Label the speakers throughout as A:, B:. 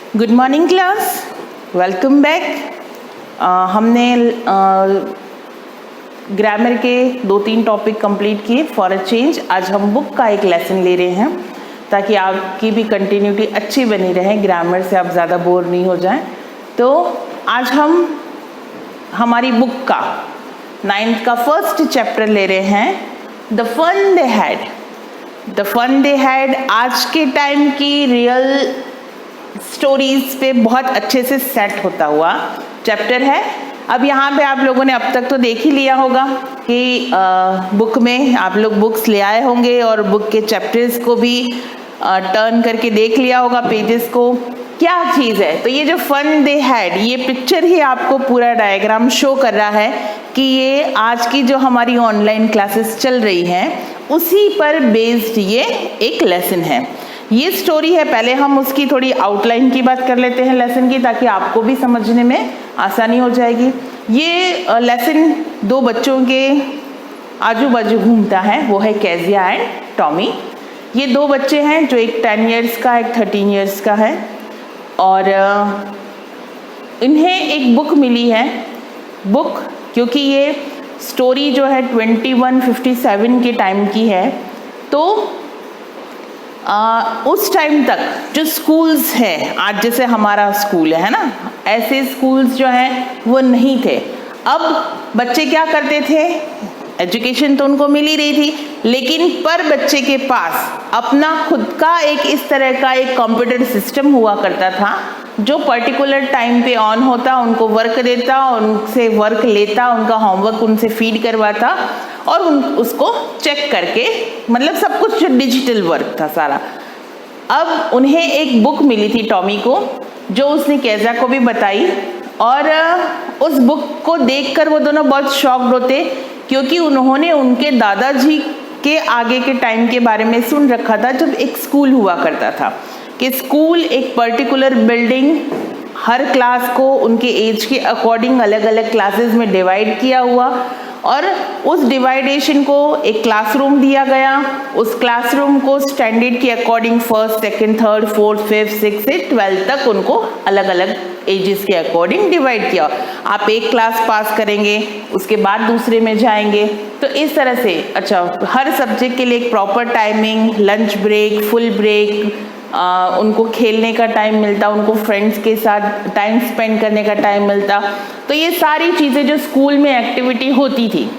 A: Good morning class, welcome back. हमने grammar के 2-3 topic complete किए फॉर अ चेंज। आज हम बुक का एक लेसन ले रहे हैं ताकि आपकी भी कंटिन्यूटी अच्छी बनी रहे, ग्रामर से आप ज़्यादा बोर नहीं हो जाएं। तो आज हम हमारी बुक का 9th का फर्स्ट चैप्टर ले रहे हैं, the fun they had. The fun they had आज के टाइम की रियल स्टोरीज पे बहुत अच्छे से सेट होता हुआ चैप्टर है। अब यहाँ पे आप लोगों ने अब तक तो देख ही लिया होगा कि बुक में आप लोग बुक्स ले आए होंगे और बुक के चैप्टर्स को भी टर्न करके देख लिया होगा, पेजेस को। क्या चीज़ है, तो ये जो फन दे हैड, ये पिक्चर ही आपको पूरा डायग्राम शो कर रहा है कि ये आज की जो हमारी ऑनलाइन क्लासेस चल रही हैं उसी पर बेस्ड ये एक लेसन है। ये स्टोरी है। पहले हम उसकी थोड़ी आउटलाइन की बात कर लेते हैं लेसन की, ताकि आपको भी समझने में आसानी हो जाएगी। ये लेसन 2 बच्चों के आजू बाजू घूमता है, वो है केजिया एंड टॉमी। ये 2 बच्चे हैं, जो एक 10 इयर्स का, एक 13 इयर्स का है, और इन्हें एक बुक मिली है। बुक क्योंकि ये स्टोरी जो है 2157 के टाइम की है, तो उस टाइम तक जो स्कूल्स हैं, आज जैसे हमारा स्कूल है ना, ऐसे स्कूल्स जो हैं वो नहीं थे। अब बच्चे क्या करते थे, एजुकेशन तो उनको मिल ही रही थी, लेकिन पर बच्चे के पास अपना खुद का एक इस तरह का एक कंप्यूटर सिस्टम हुआ करता था जो पर्टिकुलर टाइम पे ऑन होता, उनको वर्क देता, उनसे वर्क लेता, उनका होमवर्क उनसे फीड करवाता और उसको चेक करके, मतलब सब कुछ जो डिजिटल वर्क था सारा। अब उन्हें एक बुक मिली थी टॉमी को, जो उसने केजा को भी बताई, और उस बुक को देखकर वो दोनों बहुत शॉक्ड होते, क्योंकि उन्होंने उनके दादाजी के आगे के टाइम के बारे में सुन रखा था, जब एक स्कूल हुआ करता था कि स्कूल एक पर्टिकुलर बिल्डिंग, हर क्लास को उनके एज के अकॉर्डिंग अलग अलग क्लासेस में डिवाइड किया हुआ, और उस डिवाइडेशन को एक क्लासरूम दिया गया। उस क्लासरूम को स्टैंडर्ड के according 1st, 2nd, 3rd, 4th, 5th, 6th से 12th तक उनको अलग अलग एजेस के अकॉर्डिंग डिवाइड किया। आप एक क्लास पास करेंगे, उसके बाद दूसरे में जाएंगे, तो इस तरह से हर सब्जेक्ट के लिए एक proper timing, lunch break, full break, उनको खेलने का टाइम मिलता, उनको फ्रेंड्स के साथ टाइम स्पेंड करने का टाइम मिलता। तो ये सारी चीज़ें जो स्कूल में एक्टिविटी होती थी,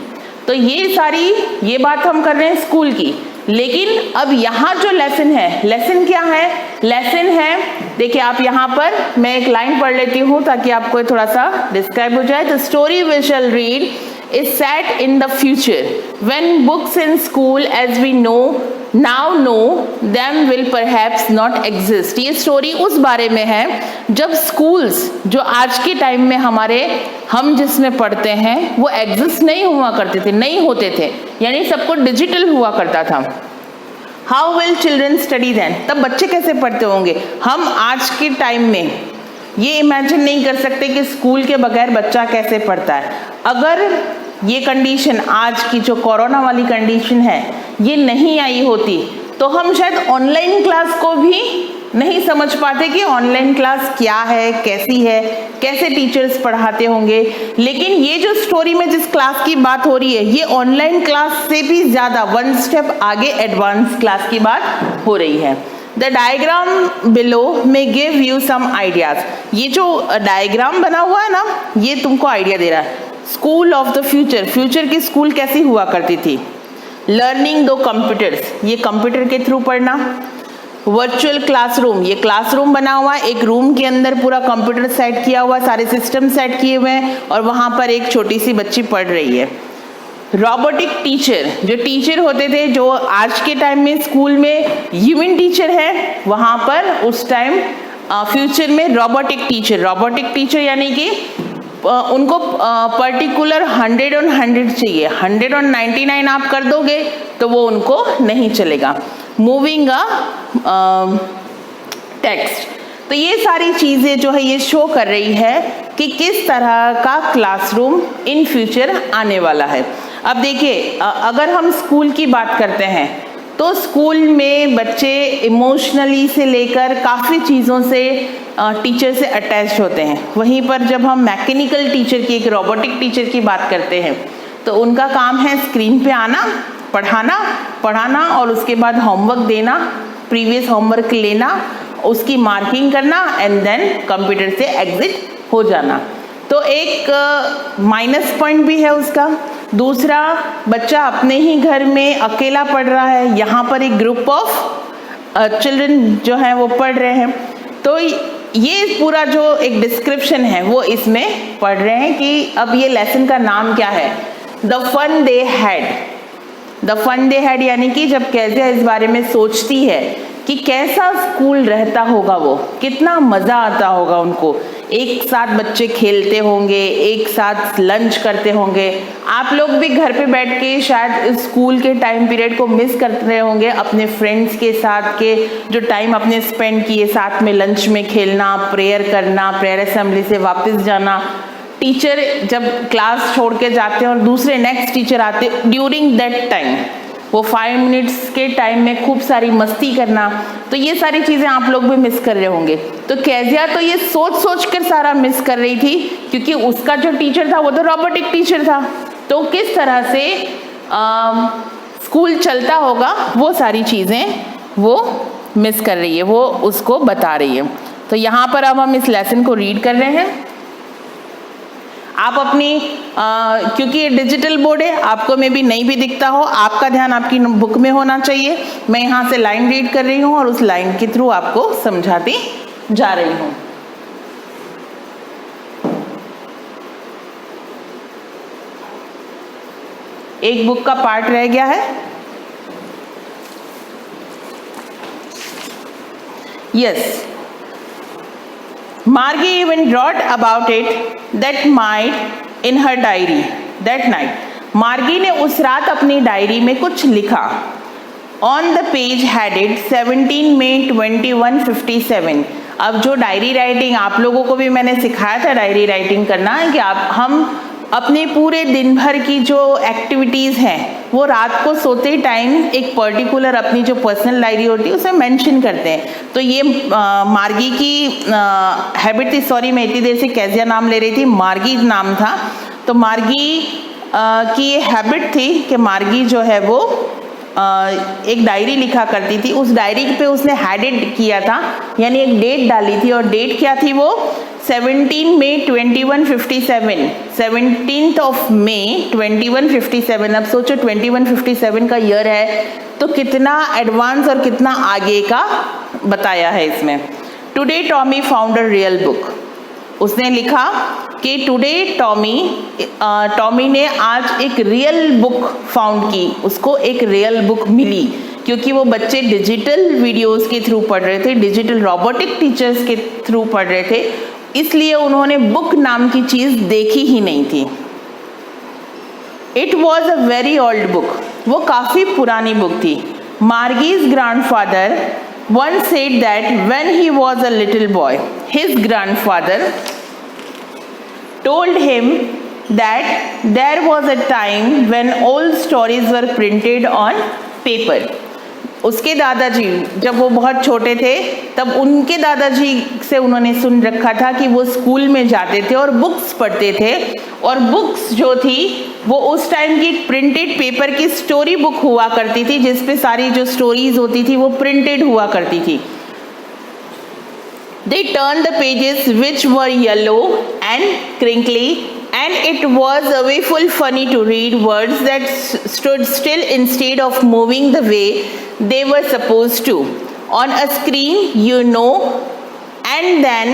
A: तो ये बात हम कर रहे हैं स्कूल की। लेकिन अब यहाँ जो लेसन है, लेसन क्या है, लेसन है, देखिए आप यहाँ पर मैं एक लाइन पढ़ लेती हूँ ताकि आपको थोड़ा सा डिस्क्राइब हो जाए। The story we shall read is set in the future when books in school as we now know them will perhaps not exist। ये स्टोरी उस बारे में है जब स्कूल्स जो आज के टाइम में हम जिसमें पढ़ते हैं वो एग्जिस्ट नहीं हुआ करते थे, नहीं होते थे, यानी सब कुछ डिजिटल हुआ करता था। How will children study then, तब बच्चे कैसे पढ़ते होंगे। हम आज के टाइम में ये इमेजिन नहीं कर सकते कि स्कूल के बगैर बच्चा कैसे पढ़ता है। अगर ये कंडीशन, आज की जो कोरोना वाली कंडीशन है, ये नहीं आई होती तो हम शायद ऑनलाइन क्लास को भी नहीं समझ पाते कि ऑनलाइन क्लास क्या है, कैसी है, कैसे टीचर्स पढ़ाते होंगे। लेकिन ये जो स्टोरी में जिस क्लास की बात हो रही है, ये ऑनलाइन क्लास से भी ज़्यादा 1 स्टेप आगे एडवांस क्लास की बात हो रही है। The diagram below may give you some ideas। ये जो डायग्राम बना हुआ है ना, ये तुमको आइडिया दे रहा है। School of the future, future की स्कूल कैसी हुआ करती थी। लर्निंग दो कंप्यूटर्स, ये कंप्यूटर के थ्रू पढ़ना। वर्चुअल क्लासरूम, ये क्लासरूम बना हुआ है, एक रूम के अंदर पूरा कंप्यूटर सेट किया हुआ, सारे सिस्टम सेट किए हुए हैं, और वहाँ पर एक छोटी सी बच्ची पढ़ रही है। रोबोटिक टीचर, जो टीचर होते थे, जो आज के टाइम में स्कूल में ह्यूमन टीचर है, वहाँ पर उस टाइम फ्यूचर में रोबोटिक टीचर यानी कि उनको पर्टिकुलर 100 on 100 चाहिए। 100 on 99 आप कर दोगे तो वो उनको नहीं चलेगा। मूविंग टेक्स्ट, तो ये सारी चीज़ें जो है ये शो कर रही है कि किस तरह का क्लासरूम इन फ्यूचर आने वाला है। अब देखिए, अगर हम स्कूल की बात करते हैं तो स्कूल में बच्चे इमोशनली से लेकर काफ़ी चीज़ों से टीचर से अटैच होते हैं। वहीं पर जब हम मैकेनिकल टीचर की, एक रोबोटिक टीचर की बात करते हैं, तो उनका काम है स्क्रीन पे आना, पढ़ाना और उसके बाद होमवर्क देना, प्रीवियस होमवर्क लेना, उसकी मार्किंग करना एंड देन कंप्यूटर से एग्जिट हो जाना। तो एक माइनस पॉइंट भी है उसका। दूसरा, बच्चा अपने ही घर में अकेला पढ़ रहा है, यहाँ पर एक ग्रुप ऑफ चिल्ड्रन जो है वो पढ़ रहे हैं। तो ये पूरा जो एक डिस्क्रिप्शन है वो इसमें पढ़ रहे हैं कि अब ये लेसन का नाम क्या है, the fun they had. The fun they had यानी कि जब kezia इस बारे में सोचती है कि कैसा स्कूल रहता होगा, वो कितना मज़ा आता होगा उनको, एक साथ बच्चे खेलते होंगे, एक साथ लंच करते होंगे। आप लोग भी घर पे बैठ के शायद स्कूल के टाइम पीरियड को मिस कर रहे होंगे, अपने फ्रेंड्स के साथ के जो टाइम अपने स्पेंड किए, साथ में लंच में खेलना, प्रेयर करना, प्रेयर असेंबली से वापस जाना, टीचर जब क्लास छोड़ के जाते हैं और दूसरे नेक्स्ट टीचर आते, ड्यूरिंग दैट टाइम वो 5 मिनट्स के टाइम में खूब सारी मस्ती करना, तो ये सारी चीज़ें आप लोग भी मिस कर रहे होंगे। तो kezia तो ये सोच कर सारा मिस कर रही थी, क्योंकि उसका जो टीचर था वो तो रोबोटिक टीचर था। तो किस तरह से स्कूल चलता होगा वो सारी चीज़ें वो मिस कर रही है, वो उसको बता रही है। तो यहाँ पर अब हम इस लेसन को रीड कर रहे हैं। आप अपनी क्योंकि ये डिजिटल बोर्ड है, आपको में भी नहीं भी दिखता हो, आपका ध्यान आपकी बुक में होना चाहिए। मैं यहाँ से लाइन रीड कर रही हूँ और उस लाइन के थ्रू आपको समझाती जा रही हूँ। एक बुक का पार्ट रह गया है। Yes, Margie even wrote about it that night in her diary. That night, मार्गी ने उस रात अपनी डायरी में कुछ लिखा। On the page headed 17 May 2157। अब जो डायरी राइटिंग आप लोगों को भी मैंने सिखाया था डायरी राइटिंग करना, कि हम अपने पूरे दिन भर की जो एक्टिविटीज़ हैं वो रात को सोते टाइम एक पर्टिकुलर अपनी जो पर्सनल डायरी होती है उसे मेंशन करते हैं। तो ये मार्गी की हैबिट थी। सॉरी, मैं इतनी देर से kezia नाम ले रही थी, मार्गी नाम था। तो मार्गी की ये हैबिट थी कि मार्गी जो है वो एक डायरी लिखा करती थी। उस डायरी पे उसने हेडेड किया था, यानी एक डेट डाली थी, और डेट क्या थी वो 17 मई 2157, 17 मई 2157। अब सोचो 2157 का ईयर है तो कितना एडवांस और कितना आगे का बताया है इसमें। Today Tommy found a real book. उसने लिखा कि टुडे टॉमी ने आज एक रियल बुक फाउंड की, उसको एक रियल बुक मिली, क्योंकि वो बच्चे डिजिटल वीडियोस के थ्रू पढ़ रहे थे, डिजिटल रोबोटिक टीचर्स के थ्रू पढ़ रहे थे, इसलिए उन्होंने बुक नाम की चीज़ देखी ही नहीं थी। It was a very old book. वो काफ़ी पुरानी बुक थी। मार्गीज grandfather once said that when he was a little boy, his grandfather told him that there was a time when old stories were printed on paper. उसके दादाजी जब वो बहुत छोटे थे तब उनके दादाजी से उन्होंने सुन रखा था कि वो स्कूल में जाते थे और बुक्स पढ़ते थे, और बुक्स जो थी वो उस टाइम की प्रिंटेड पेपर की स्टोरी बुक हुआ करती थी, जिसपे सारी जो स्टोरीज होती थी वो प्रिंटेड हुआ करती थी। They turned the pages which were yellow and crinkly, and it was a way full funny to read words that stood still instead of moving the way they were supposed to on a screen, you know. And then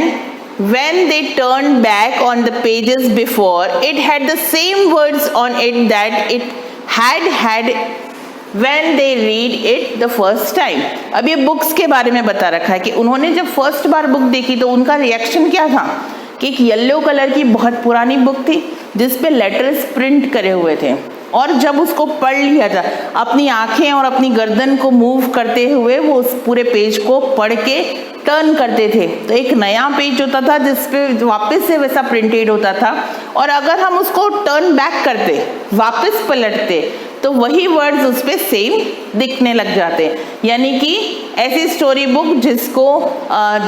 A: when they turned back on the pages before, it had the same words on it that it had when they read it the first time. अब ये books के बारे में बता रखा है कि उन्होंने जब फर्स्ट बार बुक देखी तो उनका रिएक्शन क्या था कि एक येलो कलर की बहुत पुरानी बुक थी जिस पे लेटर्स प्रिंट करे हुए थे, और जब उसको पढ़ लिया था अपनी आंखें और अपनी गर्दन को मूव करते हुए वो उस पूरे पेज को पढ़ के टर्न करते थे, तो एक नया पेज होता था जिसपे वापस से वैसा प्रिंटेड होता था। और अगर हम उसको टर्न बैक करते, वापस पलटते, तो वही वर्ड्स उस पर सेम दिखने लग जाते हैं। यानी कि ऐसी स्टोरी बुक जिसको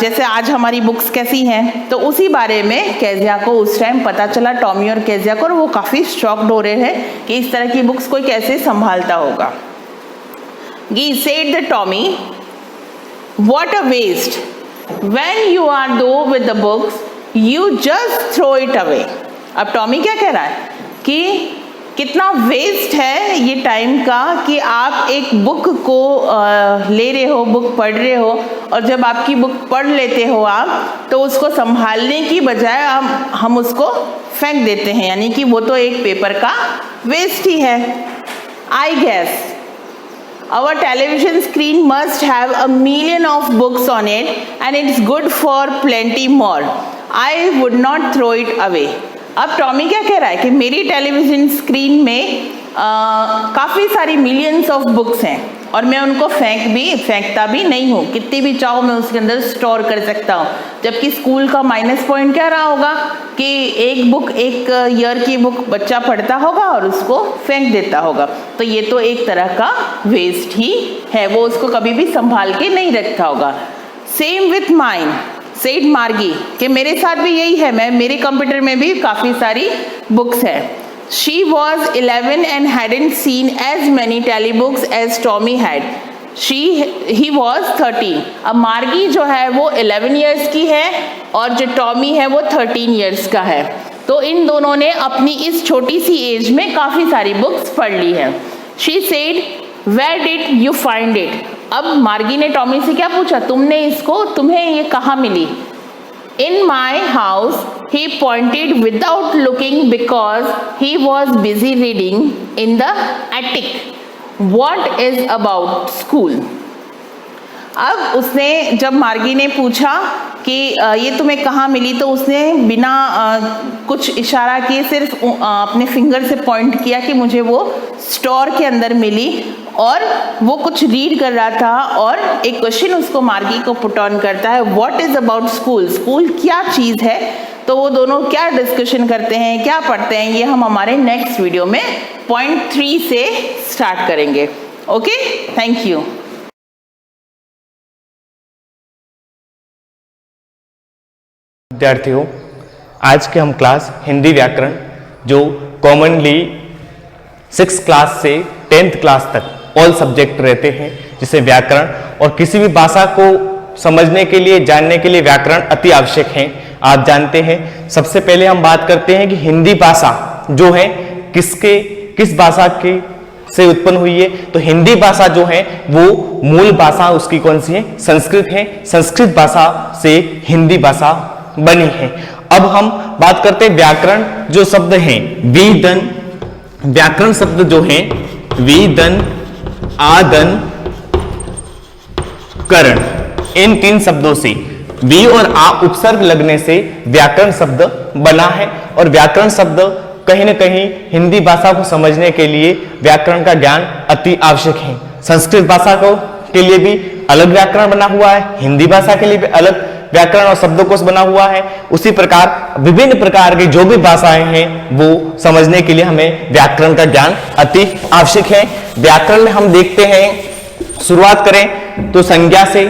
A: जैसे आज हमारी बुक्स कैसी हैं, तो उसी बारे में केजिया को उस टाइम पता चला, टॉमी और केजिया को, और वो काफ़ी शॉक्ड हो रहे हैं कि इस तरह की बुक्स कोई कैसे संभालता होगा। गी said the Tommy, what a waste, when you are though with the books you just throw it away। अब टॉमी क्या कह रहा है कि कितना वेस्ट है ये टाइम का कि आप एक बुक को ले रहे हो, बुक पढ़ रहे हो, और जब आपकी बुक पढ़ लेते हो आप, तो उसको संभालने की बजाय हम उसको फेंक देते हैं, यानी कि वो तो एक पेपर का वेस्ट ही है। I guess our television screen must have a million of books on it and it's good for plenty more, I would not throw it away। अब टॉमी क्या कह रहा है कि मेरी टेलीविजन स्क्रीन में काफ़ी सारी मिलियंस ऑफ बुक्स हैं और मैं उनको फेंकता भी नहीं हूँ, कितनी भी चाहो मैं उसके अंदर स्टोर कर सकता हूँ। जबकि स्कूल का माइनस पॉइंट क्या रहा होगा कि एक बुक, एक ईयर की बुक बच्चा पढ़ता होगा और उसको फेंक देता होगा, तो ये तो एक तरह का वेस्ट ही है, वो उसको कभी भी संभाल के नहीं रखता होगा। सेम विथ माइन सेड मार्गी, कि मेरे साथ भी यही है, मेरे कंप्यूटर में भी काफ़ी सारी बुक्स हैं। She was 11 and hadn't seen as many tally books as Tommy had। he was 13। अब मार्गी जो है वो 11 years की है और जो टॉमी है वो 13 years का है। तो इन दोनों ने अपनी इस छोटी सी एज में काफ़ी सारी बुक्स पढ़ ली है। She said, where did you find it? अब मार्गी ने टॉमी से क्या पूछा, तुम्हें ये कहाँ मिली? In my house, he pointed without looking because he was busy reading in the attic। What is about school? अब उसने, जब मार्गी ने पूछा कि ये तुम्हें कहाँ मिली, तो उसने बिना कुछ इशारा किए सिर्फ अपने फिंगर से पॉइंट किया कि मुझे वो स्टोर के अंदर मिली, और वो कुछ रीड कर रहा था और एक क्वेश्चन उसको मार्गी को पुट ऑन करता है, what is about school, school क्या चीज़ है। तो वो दोनों क्या डिस्कशन करते हैं, क्या पढ़ते हैं, ये हम हमारे नेक्स्ट वीडियो में पॉइंट 3 से स्टार्ट करेंगे। Okay, thank you.
B: विद्यार्थियों, आज के हम क्लास हिंदी व्याकरण, जो कॉमनली 6th क्लास से 10th क्लास तक ऑल सब्जेक्ट रहते हैं, जिसे व्याकरण, और किसी भी भाषा को समझने के लिए, जानने के लिए व्याकरण अति आवश्यक है। आप जानते हैं, सबसे पहले हम बात करते हैं कि हिंदी भाषा जो है किस भाषा के से उत्पन्न हुई है। तो हिंदी भाषा जो है वो मूल भाषा उसकी कौन सी है? संस्कृत है। संस्कृत भाषा से हिंदी भाषा बनी है। अब हम बात करते हैं व्याकरण जो शब्द हैं, विदन, व्याकरण शब्द जो है विदन, आदन, करण, इन 3 शब्दों से वी और आ उपसर्ग लगने से व्याकरण शब्द बना है। और व्याकरण शब्द कहीं ना कहीं हिंदी भाषा को समझने के लिए व्याकरण का ज्ञान अति आवश्यक है। संस्कृत भाषा के लिए भी अलग व्याकरण बना हुआ है, हिंदी भाषा के लिए भी अलग व्याकरण और शब्दकोश बना हुआ है। उसी प्रकार विभिन्न प्रकार की जो भी भाषाएं हैं वो समझने के लिए हमें व्याकरण का ज्ञान अति आवश्यक है। व्याकरण में हम देखते हैं, शुरुआत करें तो संज्ञा से,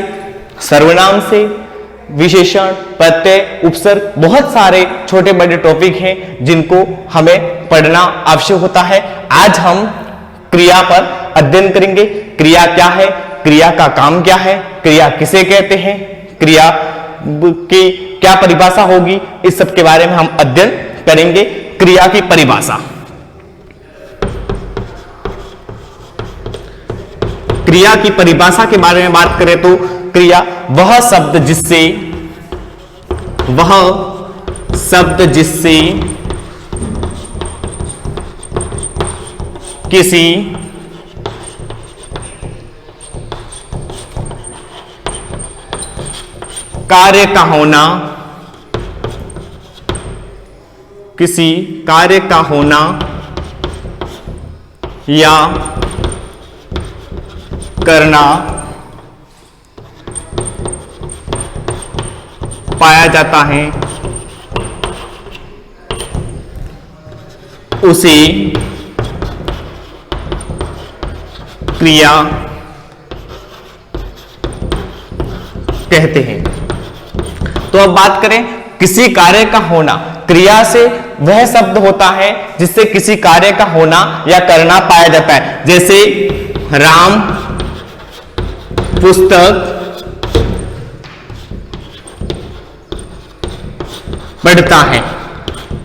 B: सर्वनाम से, विशेषण, प्रत्यय, उपसर्ग, बहुत सारे छोटे बड़े टॉपिक हैं जिनको हमें पढ़ना आवश्यक होता है। आज हम क्रिया पर अध्ययन करेंगे। क्रिया क्या है, क्रिया का काम क्या है, क्रिया किसे कहते हैं, क्रिया की क्या परिभाषा होगी, इस सब के बारे में हम अध्ययन करेंगे। क्रिया की परिभाषा, क्रिया की परिभाषा के बारे में बात करें तो क्रिया वह शब्द जिससे किसी कार्य का होना, किसी कार्य का होना या करना पाया जाता है, उसे क्रिया कहते हैं। तो अब बात करें किसी कार्य का होना, क्रिया से वह शब्द होता है जिससे किसी कार्य का होना या करना पाया जाता है। जैसे राम पुस्तक पढ़ता है।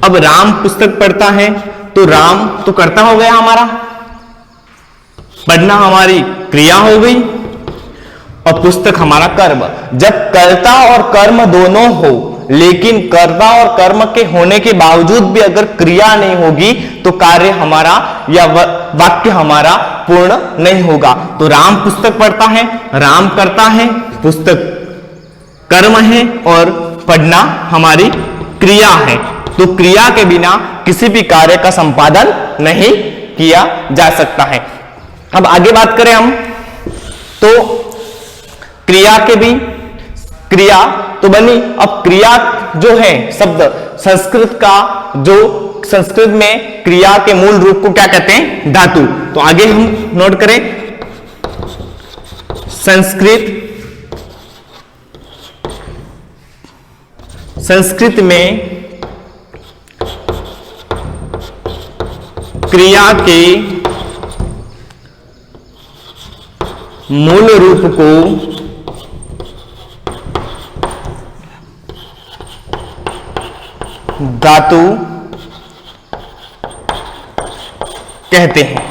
B: अब राम पुस्तक पढ़ता है तो राम तो कर्ता हो गया हमारा, पढ़ना हमारी क्रिया हो गई और पुस्तक हमारा कर्म। जब कर्ता और कर्म दोनों हो, लेकिन कर्ता और कर्म के होने के बावजूद भी अगर क्रिया नहीं होगी तो कार्य हमारा या वाक्य हमारा पूर्ण नहीं होगा। तो राम पुस्तक पढ़ता है, राम करता है, पुस्तक कर्म है और पढ़ना हमारी क्रिया है। तो क्रिया के बिना किसी भी कार्य का संपादन नहीं किया जा सकता है। अब आगे बात करें हम, तो क्रिया के भी क्रिया तो बनी। अब क्रिया जो है शब्द संस्कृत का, जो संस्कृत में क्रिया के मूल रूप को क्या कहते हैं, धातु। तो आगे हम नोट करें, संस्कृत में क्रिया के मूल रूप को धातु कहते हैं।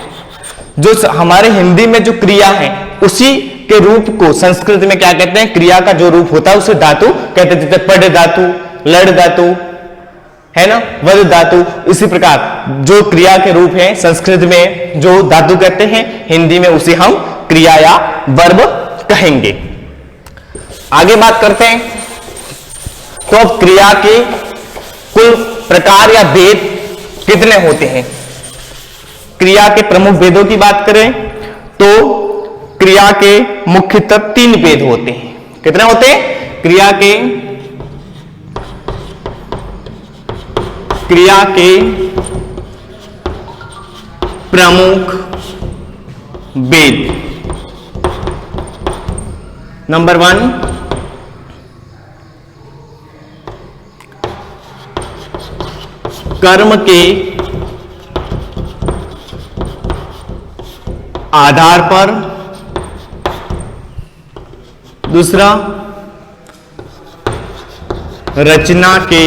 B: जो हमारे हिंदी में जो क्रिया है उसी के रूप को संस्कृत में क्या कहते हैं, क्रिया का जो रूप होता है उसे धातु कहते हैं। जैसे पढ़ धातु, लड़ धातु है ना, वध धातु। इसी प्रकार जो क्रिया के रूप है संस्कृत में जो धातु कहते हैं, हिंदी में उसे हम क्रिया या वर्ब कहेंगे। आगे बात करते हैं, तो अब क्रिया के कुल प्रकार या भेद कितने होते हैं। क्रिया के प्रमुख भेदों की बात करें तो क्रिया के मुख्यतः 3 भेद होते हैं। कितने होते हैं, क्रिया के प्रमुख भेद। नंबर 1, कर्म के आधार पर। दूसरा, रचना के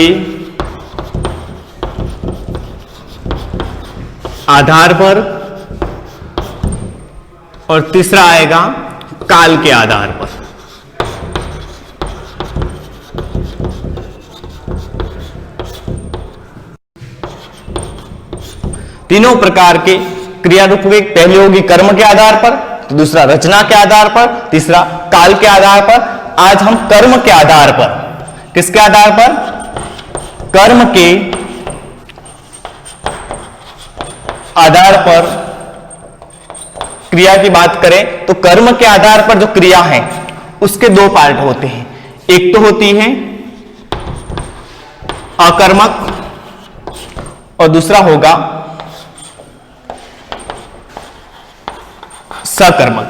B: आधार पर। और तीसरा आएगा काल के आधार पर। तीनों प्रकार के क्रिया रूप में पहले होगी कर्म के आधार पर, तो दूसरा रचना के आधार पर, तीसरा काल के आधार पर। आज हम कर्म के आधार पर, किसके आधार पर, कर्म के आधार पर क्रिया की बात करें तो कर्म के आधार पर जो क्रिया है उसके 2 पार्ट होते हैं। एक तो होती है अकर्मक और दूसरा होगा सकर्मक।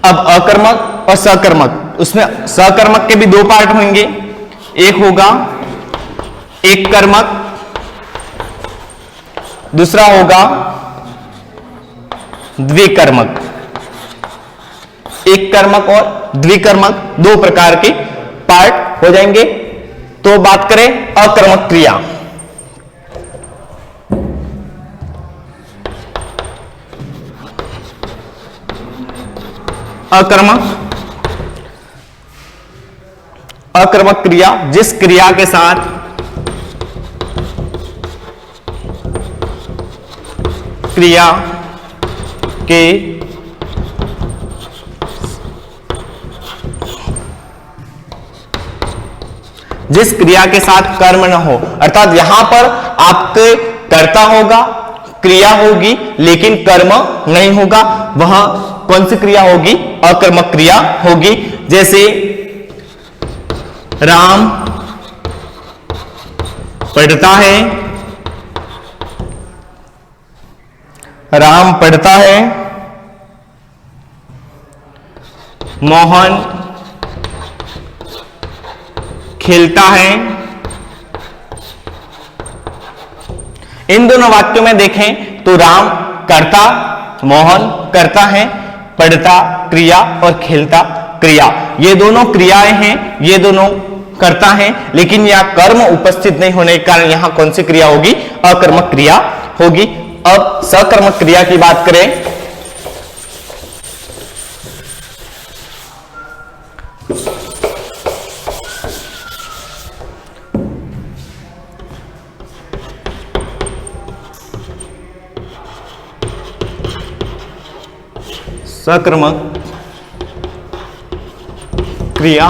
B: अब अकर्मक और सकर्मक, उसमें सकर्मक के भी 2 पार्ट होंगे। एक होगा एक कर्मक, दूसरा होगा द्विकर्मक। एक कर्मक और द्विकर्मक 2 प्रकार के पार्ट हो जाएंगे। तो बात करें अकर्मक क्रिया। अकर्मक क्रिया, जिस क्रिया के साथ क्रिया के जिस क्रिया के साथ कर्म न हो, अर्थात यहां पर आपके कर्ता होगा, क्रिया होगी लेकिन कर्म नहीं होगा, वह कौन सी क्रिया होगी, अकर्मक क्रिया होगी। जैसे राम पढ़ता है, राम पढ़ता है मोहन खेलता है। इन दोनों वाक्यों में देखें तो राम कर्ता, मोहन करता है, पढ़ता क्रिया और खेलता क्रिया, ये दोनों क्रियाएं हैं, ये दोनों करता है, लेकिन यह कर्म उपस्थित नहीं होने के कारण यहां कौन सी क्रिया होगी? अकर्मक क्रिया होगी। अब सकर्मक क्रिया की बात करें, सकर्मक क्रिया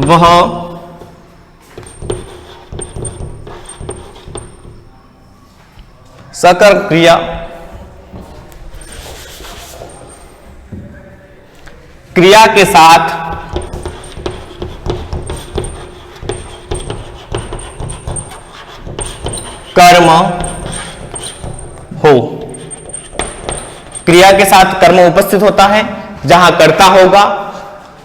B: वह सकर्मक क्रिया क्रिया के साथ कर्म हो। क्रिया के साथ कर्म उपस्थित होता है, जहां कर्ता होगा,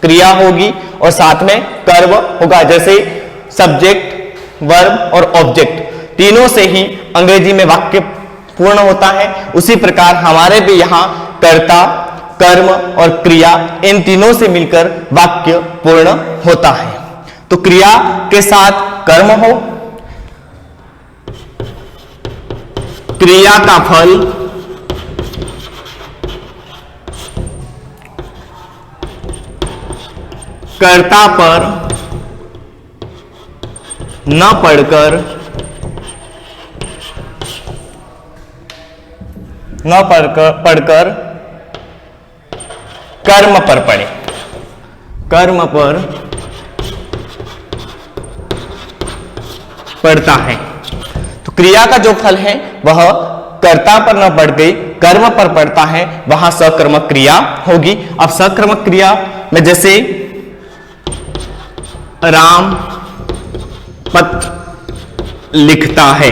B: क्रिया होगी और साथ में कर्म होगा, जैसे सब्जेक्ट, वर्ब और ऑब्जेक्ट, तीनों से ही अंग्रेजी में वाक्य पूर्ण होता है। उसी प्रकार हमारे भी यहां कर्ता, कर्म और क्रिया, इन तीनों से मिलकर वाक्य पूर्ण होता है। तो क्रिया के साथ कर्म हो, क्रिया का फल कर्ता पर न पढ़कर कर्म पर पड़े, कर्म पर पड़ता है। तो क्रिया का जो फल है वह कर्ता पर न पड़ गई, कर्म पर पड़ता है, वहां सकर्मक क्रिया होगी। अब सकर्मक क्रिया में जैसे राम पत्र लिखता है,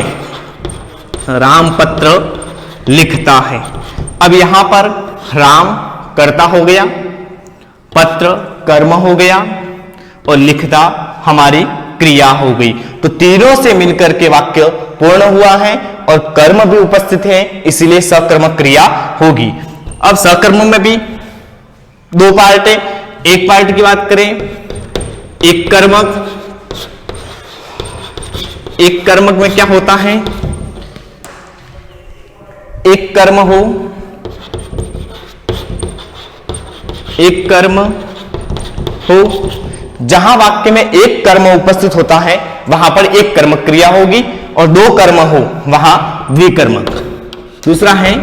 B: राम पत्र लिखता है। अब यहां पर राम कर्ता हो गया, पत्र कर्म हो गया और लिखता हमारी क्रिया हो गई। तो तीनों से मिलकर के वाक्य पूर्ण हुआ है और कर्म भी उपस्थित है, इसलिए सकर्मक क्रिया होगी। अब सकर्म में भी दो पार्ट है। एक पार्ट की बात करें, एक कर्मक में क्या होता है? एक कर्म हो, एक कर्म हो, जहां वाक्य में एक कर्म उपस्थित होता है वहां पर एक कर्मक क्रिया होगी, और दो कर्म हो वहां द्विकर्मक। दूसरा है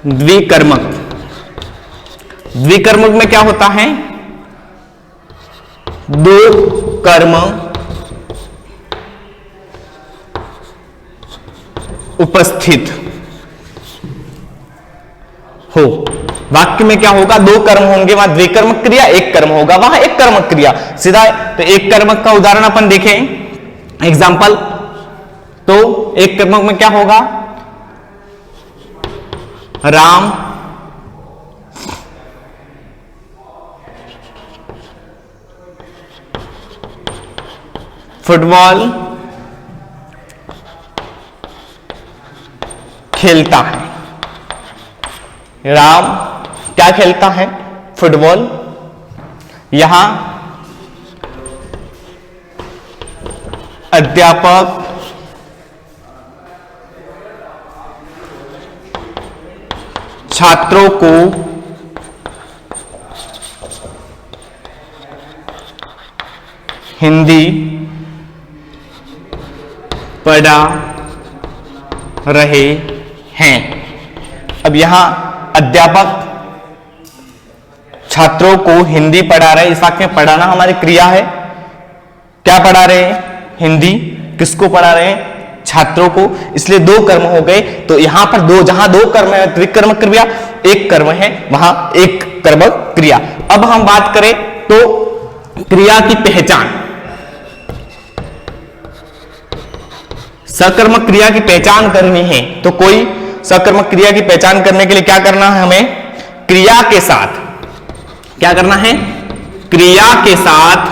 B: द्विकर्मक। द्विकर्मक में क्या होता है? दो कर्म उपस्थित हो। वाक्य में क्या होगा? दो कर्म होंगे, वहां द्विकर्मक क्रिया, एक कर्म होगा, वहां एक कर्मक क्रिया सीधा। तो एक कर्मक का उदाहरण अपन देखें, एग्जाम्पल। तो एक कर्मक में क्या होगा? राम फुटबॉल खेलता है। राम क्या खेलता है? फुटबॉल। यहां अध्यापक छात्रों को हिंदी पढ़ा रहे हैं। अब यहां अध्यापक छात्रों को हिंदी पढ़ा रहे हैं। इस वाक्य में पढ़ाना हमारी क्रिया है। क्या पढ़ा रहे हैं? हिंदी। किसको पढ़ा रहे हैं? छात्रों को। इसलिए दो कर्म हो गए। तो यहां पर जहां दो कर्म है त्रिकर्मक क्रिया, एक कर्म है वहां एक कर्मक क्रिया। अब हम बात करें तो क्रिया की पहचान, सकर्मक क्रिया की पहचान करनी है तो कोई सकर्मक क्रिया की पहचान करने के लिए क्या करना है हमें? क्रिया के साथ क्या करना है? क्रिया के साथ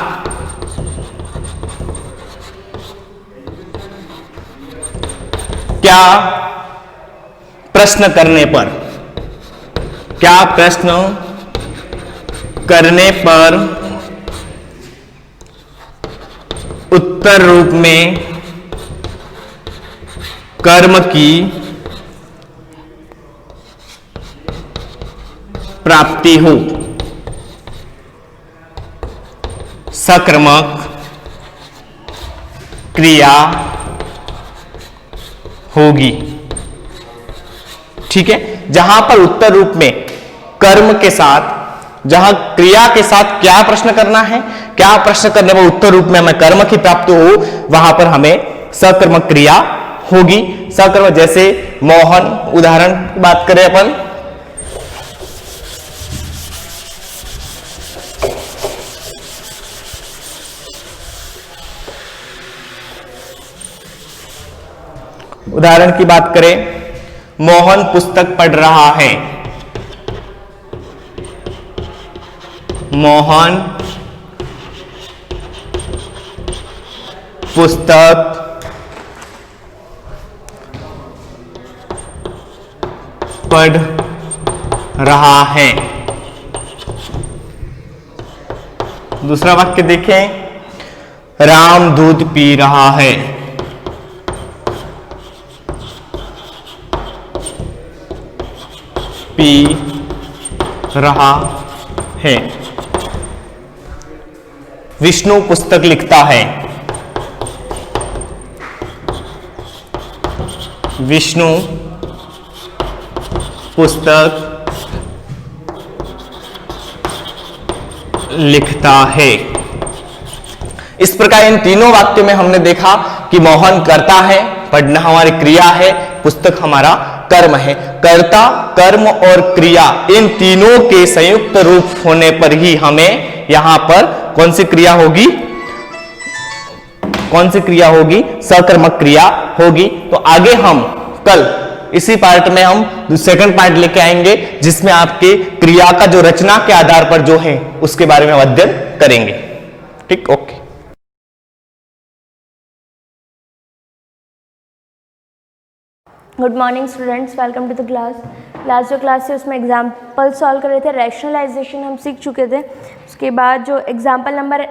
B: क्या प्रश्न करने पर, क्या प्रश्न करने पर उत्तर रूप में कर्म की प्राप्ति हो, सकर्मक क्रिया होगी। ठीक है, जहां पर उत्तर रूप में कर्म के साथ, जहां क्रिया के साथ क्या प्रश्न करना है, क्या प्रश्न करने पर उत्तर रूप में हमें कर्म की प्राप्ति हो, वहां पर हमें सकर्मक क्रिया होगी। सकर्मक जैसे मोहन, उदाहरण की बात करें अपन, उदाहरण की बात करें, मोहन पुस्तक पढ़ रहा है। मोहन पुस्तक पढ़ रहा है। दूसरा वाक्य देखें, राम दूध पी रहा है। पी रहा है। विष्णु पुस्तक लिखता है। विष्णु पुस्तक लिखता है। इस प्रकार इन तीनों वाक्यों में हमने देखा कि मोहन करता है, पढ़ना हमारी क्रिया है, पुस्तक हमारा कर्म है। कर्ता, कर्म और क्रिया इन तीनों के संयुक्त रूप होने पर ही हमें यहां पर कौन सी क्रिया होगी? कौन सी क्रिया होगी? सकर्मक क्रिया होगी। तो आगे हम कल इसी पार्ट में हम सेकंड पार्ट लेके आएंगे, जिसमें आपके क्रिया का जो रचना के आधार पर जो है उसके बारे में अध्ययन करेंगे। ठीक, okay.
C: Good morning students, welcome to the class. Last जो क्लास है उसमें एग्जाम्पल सॉल्व कर रहे थे, रैशनलाइजेशन हम सीख चुके थे। उसके बाद जो एग्जाम्पल नंबर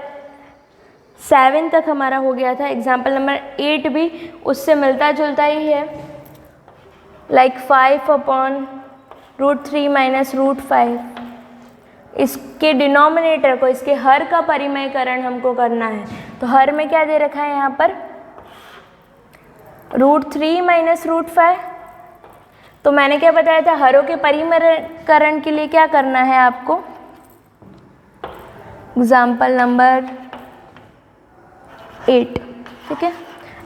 C: 7 तक हमारा हो गया था, एग्जाम्पल नंबर 8 भी उससे मिलता जुलता ही है। लाइक 5/√3 - √5, इसके डिनोमिनेटर को, इसके हर का परिमयकरण हमको करना है। तो हर में क्या दे रखा है यहाँ पर? √3 - √5। तो मैंने क्या बताया था, हरों के परिमयकरण के लिए क्या करना है आपको? एग्जाम्पल नंबर 8, ठीक है।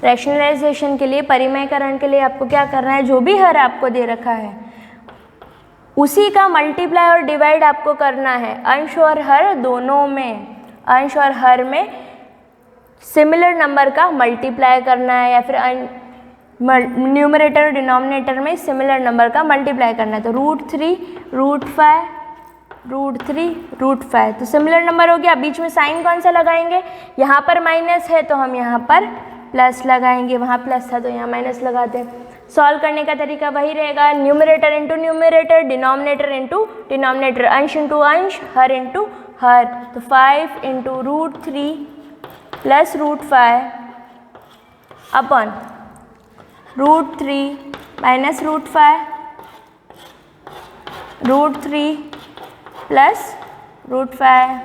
C: रैशनलाइजेशन के लिए, परिमयकरण के लिए आपको क्या करना है? जो भी हर आपको दे रखा है उसी का मल्टीप्लाई और डिवाइड आपको करना है। अंश और हर दोनों में, अंश और हर में सिमिलर नंबर का मल्टीप्लाई करना है, या फिर न्यूमरेटर और डिनोमिनेटर में सिमिलर नंबर का मल्टीप्लाई करना है। तो √3, √5, √3, √5। तो सिमिलर नंबर हो गया। बीच में साइन कौन सा लगाएंगे? यहाँ पर माइनस है तो हम यहाँ पर प्लस लगाएंगे, वहाँ प्लस था तो यहाँ माइनस लगाते हैं। सॉल्व करने का तरीका वही रहेगा, numerator into numerator, denominator into denominator, अंश इंटू अंश, हर इंटू हर। तो 5 × √3 + √5 अपन √3 - √5, √3 + √5।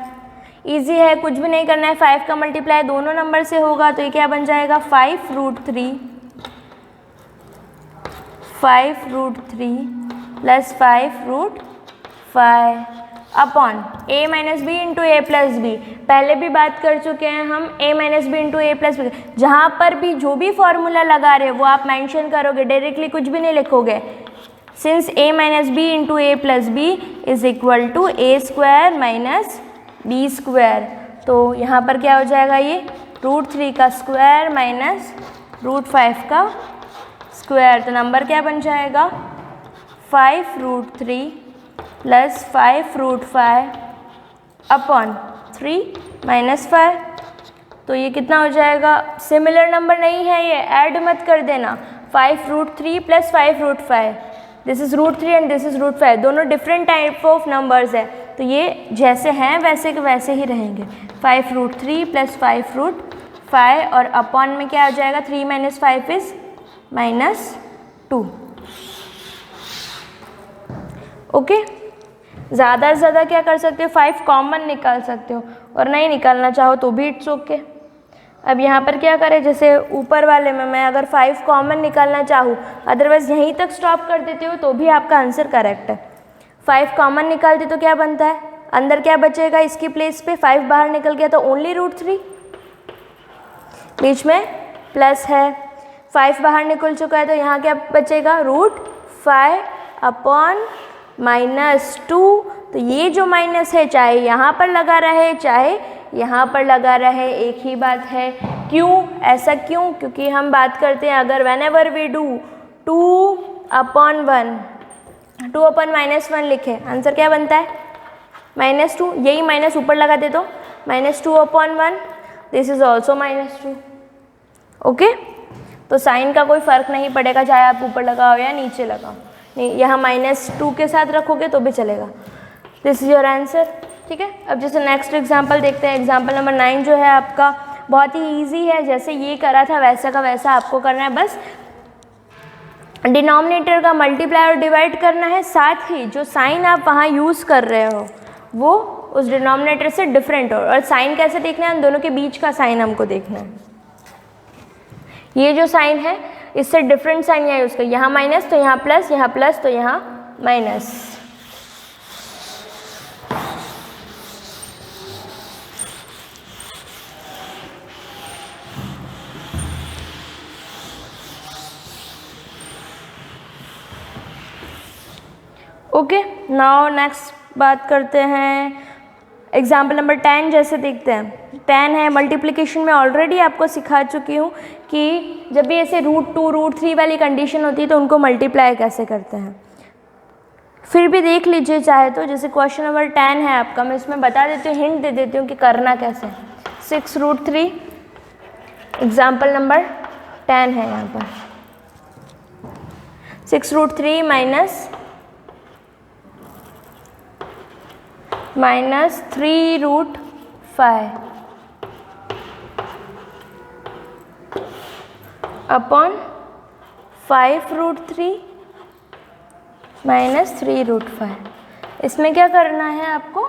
C: ईजी है, कुछ भी नहीं करना है। 5 का मल्टीप्लाई दोनों नंबर से होगा तो ये क्या बन जाएगा? 5√3 + 5√5 upon a - b × a + b। पहले भी बात कर चुके हैं हम, a - b × a + b। जहाँ पर भी जो भी फॉर्मूला लगा रहे हो वो आप मेंशन करोगे, डायरेक्टली कुछ भी नहीं लिखोगे। Since a - b × a + b is equal to a² - b²। तो यहाँ पर क्या हो जाएगा? ये √3 का स्क्वायर - √5 का स्क्वायर। तो नंबर क्या बन जाएगा? 5 root 3 plus 5 root 5 upon 3 minus 5। तो ये कितना हो जाएगा, सिमिलर नंबर नहीं है ये, ऐड मत कर देना। 5 root 3 plus 5 root 5, this is root 3 and this is root 5, दोनों डिफरेंट टाइप ऑफ नंबर्स है, तो ये जैसे हैं वैसे के वैसे ही रहेंगे। 5 रूट 3 प्लस 5 रूट 5 और अपॉन में क्या हो जाएगा, 3 माइनस 5 इज़ -2। ओके, ज़्यादा से ज़्यादा क्या कर सकते हो, 5 कॉमन निकाल सकते हो, और नहीं निकालना चाहो तो भी इट्स ओके। अब यहाँ पर क्या करें, जैसे ऊपर वाले में मैं अगर 5 कॉमन निकालना चाहूँ, अदरवाइज़ यहीं तक स्टॉप कर देते हो तो भी आपका आंसर करेक्ट है। 5 कॉमन निकालते तो क्या बनता है, अंदर क्या बचेगा, इसकी प्लेस पे 5 बाहर निकल गया तो ओनली रूट 3, बीच में प्लस है, 5 बाहर निकल चुका है तो यहाँ क्या बचेगा, रूट 5 अपॉन -2। तो ये जो माइनस है चाहे यहाँ पर लगा रहे चाहे यहाँ पर लगा रहे एक ही बात है। क्यों, ऐसा क्यों, क्योंकि हम बात करते हैं अगर वेन एवर वी डू 2/1 2 अपन -1 लिखे, आंसर क्या बनता है, -2, यही माइनस ऊपर लगा दे तो -2/1, दिस इज ऑल्सो -2। ओके, तो साइन का कोई फ़र्क नहीं पड़ेगा चाहे आप ऊपर लगाओ या नीचे लगाओ, नहीं यहाँ -2 के साथ रखोगे तो भी चलेगा। This is your answer. ठीक है, अब जैसे नेक्स्ट एग्जाम्पल देखते हैं। एग्जाम्पल नंबर 9 जो है आपका बहुत ही ईजी है, जैसे ये करा था वैसा का वैसा आपको करना है, बस डिनोमिनेटर का मल्टीप्लाई और डिवाइड करना है, साथ ही जो साइन आप वहाँ यूज़ कर रहे हो वो उस डिनोमिनेटर से डिफरेंट हो। और साइन कैसे देखना है, उन दोनों के बीच का साइन हमको देखना है। ये जो साइन है इससे डिफरेंट साइन यहाँ यूज़ कर, यहाँ माइनस तो यहाँ प्लस, यहाँ प्लस तो यहाँ माइनस। ओके, नाउ नेक्स्ट बात करते हैं एग्जाम्पल नंबर 10 जैसे देखते हैं। 10 है, मल्टीप्लिकेशन में ऑलरेडी आपको सिखा चुकी हूँ कि जब भी ऐसे √2 √3 वाली कंडीशन होती है तो उनको मल्टीप्लाई कैसे करते हैं। फिर भी देख लीजिए चाहे तो, जैसे क्वेश्चन नंबर 10 है आपका, मैं इसमें बता देती हूँ, हिंट दे देती हूँ कि करना कैसे। 6 √3 एग्जाम्पल नंबर 10 है यहाँ पर। 6 √3 -3 √5 अपॉन 5 √3 -3 √5। इसमें क्या करना है आपको,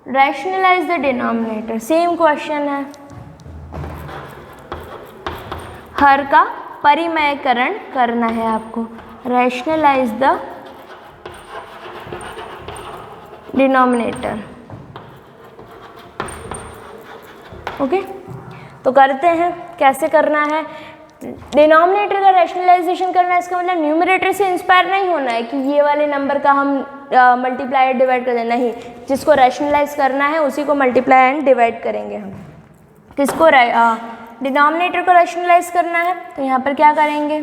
C: rationalise the denominator. Same question है, हर का परिमयकरण करना है आपको, रैशनलाइज द डिनोमिनेटर। ओके, तो करते हैं, कैसे करना है। डिनोमिनेटर का रैशनलाइजेशन करना है, इसका मतलब न्यूमरेटर से इंस्पायर नहीं होना है कि ये वाले नंबर का हम मल्टीप्लाई एंड डिवाइड कर दें, नहीं, जिसको रैशनलाइज करना है उसी को मल्टीप्लाई एंड डिवाइड करेंगे हम। किसको, डिनोमिनेटर को रैशनलाइज करना है तो यहाँ पर क्या करेंगे,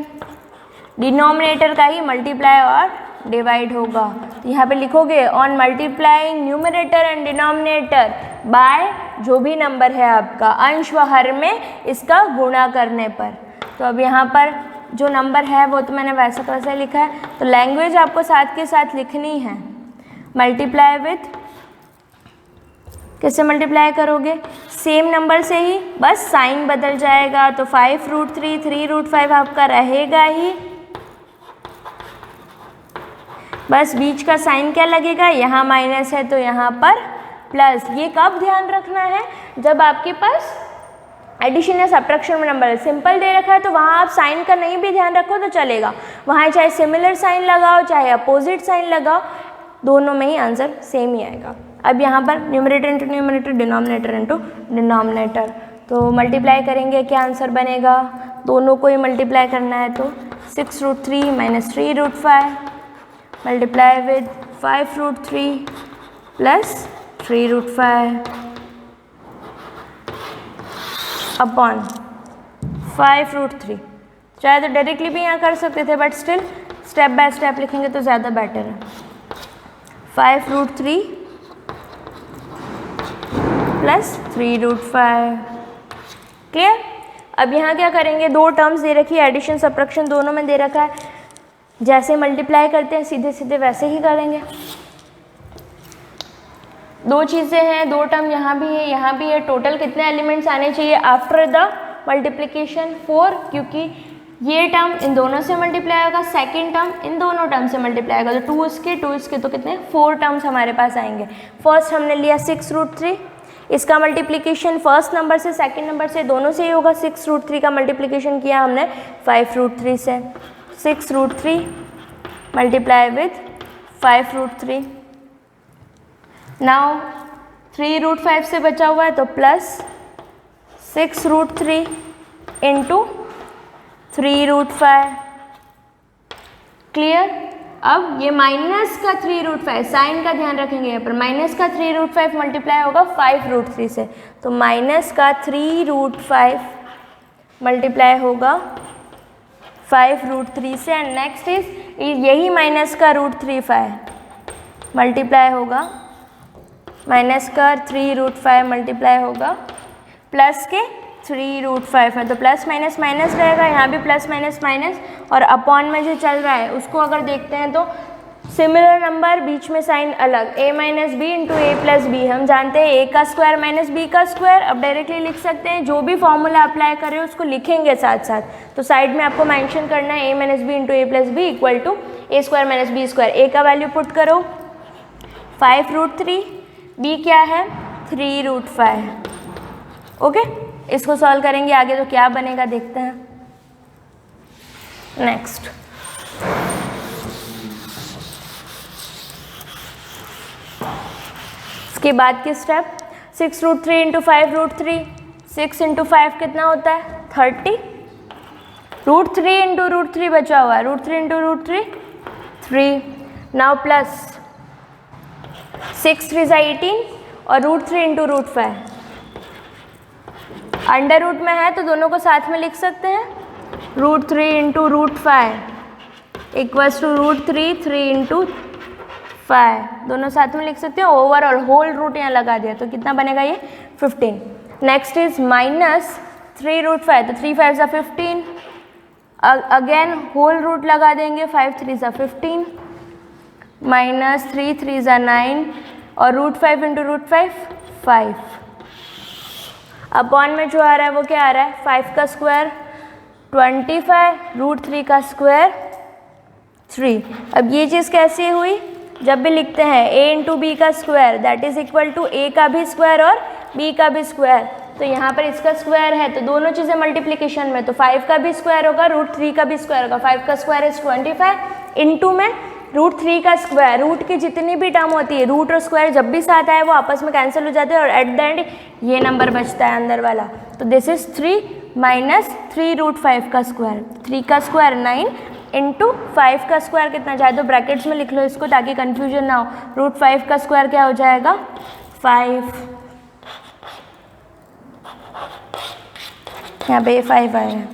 C: डिनोमिनेटर का ही मल्टीप्लाई और डिवाइड होगा। तो यहाँ पे लिखोगे on multiplying numerator and denominator by जो भी नंबर है आपका अंश व हर में इसका गुणा करने पर। तो अब यहाँ पर जो नंबर है वो तो मैंने वैसा कैसे लिखा है, तो लैंग्वेज आपको साथ के साथ लिखनी है। मल्टीप्लाई विथ, कैसे मल्टीप्लाई करोगे, सेम नंबर से ही, बस साइन बदल जाएगा। तो 5 √3 3 √5 आपका रहेगा ही, बस बीच का साइन क्या लगेगा, यहाँ माइनस है तो यहाँ पर प्लस। ये कब ध्यान रखना है, जब आपके पास एडिशन या सब्ट्रैक्शन में नंबर है, सिंपल दे रखा है तो वहाँ आप साइन का नहीं भी ध्यान रखो तो चलेगा, वहाँ चाहे सिमिलर साइन लगाओ चाहे अपोजिट साइन लगाओ, दोनों में ही आंसर सेम ही आएगा। अब यहाँ पर numerator into numerator, denominator into denominator, तो मल्टीप्लाई करेंगे, क्या आंसर बनेगा, दोनों को ही मल्टीप्लाई करना है तो 6 √3 -3 √5 मल्टीप्लाई विद 5 √3 प्लस 3 √5 अपॉन 5 √3। चाहे तो डायरेक्टली भी यहाँ कर सकते थे but still step by step लिखेंगे तो ज़्यादा बेटर है। 5√3 प्लस 3√5। क्लियर। अब यहाँ क्या करेंगे, दो टर्म्स दे रखी है, एडिशन सब्ट्रैक्शन दोनों में दे रखा है, जैसे मल्टीप्लाई करते हैं सीधे सीधे वैसे ही करेंगे। दो चीज़ें हैं, दो टर्म यहाँ भी है यहाँ भी है। टोटल कितने एलिमेंट्स आने चाहिए आफ्टर द मल्टीप्लिकेशन? 4, क्योंकि ये टर्म इन दोनों से मल्टीप्लाई होगा, सेकेंड टर्म इन दोनों टर्म से मल्टीप्लाई होगा, तो 2 इसके तो कितने 4 टर्म्स हमारे पास आएंगे। फर्स्ट हमने लिया 6√3, इसका मल्टीप्लिकेशन फर्स्ट नंबर से सेकेंड नंबर से दोनों से ही होगा। 6√3 का मल्टीप्लिकेशन किया हमने 5√3 से। 6√3 मल्टीप्लाई विथ 5√3। नाउ 3√5 से बचा हुआ है तो प्लस 6√3 इंटू 3√5। क्लियर। अब ये माइनस का 3√5, साइन का ध्यान रखेंगे यहाँ पर, माइनस का 3√5 मल्टीप्लाई होगा 5√3 से, तो माइनस का 3√5 मल्टीप्लाई होगा 5√3 से। एंड नेक्स्ट इज यही माइनस का √3 मल्टीप्लाई होगा, माइनस का 3√5 मल्टीप्लाई होगा प्लस के 3√5 में, तो प्लस माइनस माइनस रहेगा, यहाँ भी प्लस माइनस माइनस, और अपॉन में जो चल रहा है उसको अगर देखते हैं तो सिमिलर नंबर बीच में साइन अलग, a minus b into a plus b. हम जानते हैं a का स्क्वायर माइनस b का स्क्वायर, अब डायरेक्टली लिख सकते हैं, जो भी फॉर्मूला अप्लाई कर रहे हो उसको लिखेंगे साथ साथ, तो साइड में आपको मेंशन करना है a minus b into a plus b equal to a square minus b square. a का वैल्यू पुट करो 5√3, b क्या है 3√5। ओके, इसको सॉल्व करेंगे आगे तो क्या बनेगा देखते हैं। नेक्स्ट इसके बाद की स्टेप 6√3 इंटू 5√3, 6 इंटू 5 कितना होता है 30, √3 इंटू √3 बचा हुआ है, √3 इंटू √3 3। नाउ प्लस 6 3 18 और √3 इंटू √5, अंडर रूट में है तो दोनों को साथ में लिख सकते हैं, √3 इंटू √5 इक्वल्स टू √3 3 इंटू 5, दोनों साथ में लिख सकते हैं। ओवरऑल होल रूट यहाँ लगा दिया तो कितना बनेगा ये 15। नेक्स्ट इज माइनस 3√5, तो 3 5 ज़ा 15, अगेन होल रूट लगा देंगे, 5 3 ज़ा 15 माइनस 3 3 ज़ा 9 और √5 इंटू √5 5। अपॉन में जो आ रहा है वो क्या आ रहा है 5 का स्क्वायर 25, √3 का स्क्वायर 3। अब ये चीज़ कैसे हुई, जब भी लिखते हैं a इंटू बी का square that is equal to a का भी स्क्वायर और b का भी स्क्वायर, तो यहाँ पर इसका स्क्वायर है तो दोनों चीज़ें मल्टीप्लिकेशन में, तो 5 का भी स्क्वायर होगा, √3 का भी स्क्वायर होगा। 5 का स्क्वायर इज 25, इंटू में √3 का स्क्वायर, रूट की जितनी भी टर्म होती है रूट और स्क्वायर जब भी साथ आए वो आपस में कैंसिल हो जाते हैं और एट द एंड ये नंबर बचता है अंदर वाला, तो दिस इज 3 माइनस 3√5 का स्क्वायर, 3 का स्क्वायर 9 इंटू 5 का स्क्वायर कितना, चाहे तो ब्रैकेट्स में लिख लो इसको ताकि कंफ्यूजन ना हो। √5 का स्क्वायर क्या हो जाएगा 5, यहाँ पे 5 आया है।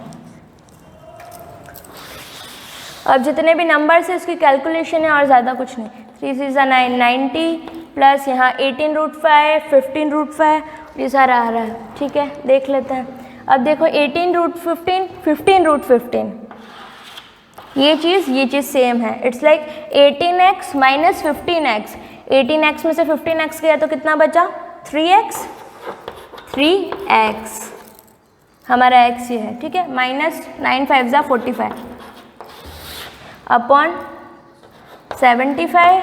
C: अब जितने भी नंबर्स है इसकी कैलकुलेशन है और ज़्यादा कुछ नहीं। 3 6 9 90 प्लस यहाँ 18√5 15√5 ये सारा आ रहा है, ठीक है देख लेते हैं। अब देखो 18√15 15√15 ये चीज़ सेम है, it's like 18x minus 15x, 18x में से 15x गया तो कितना बचा 3x, 3x हमारा x ये है, ठीक है, माइनस 9 5 ज़ा 45 अपॉन 75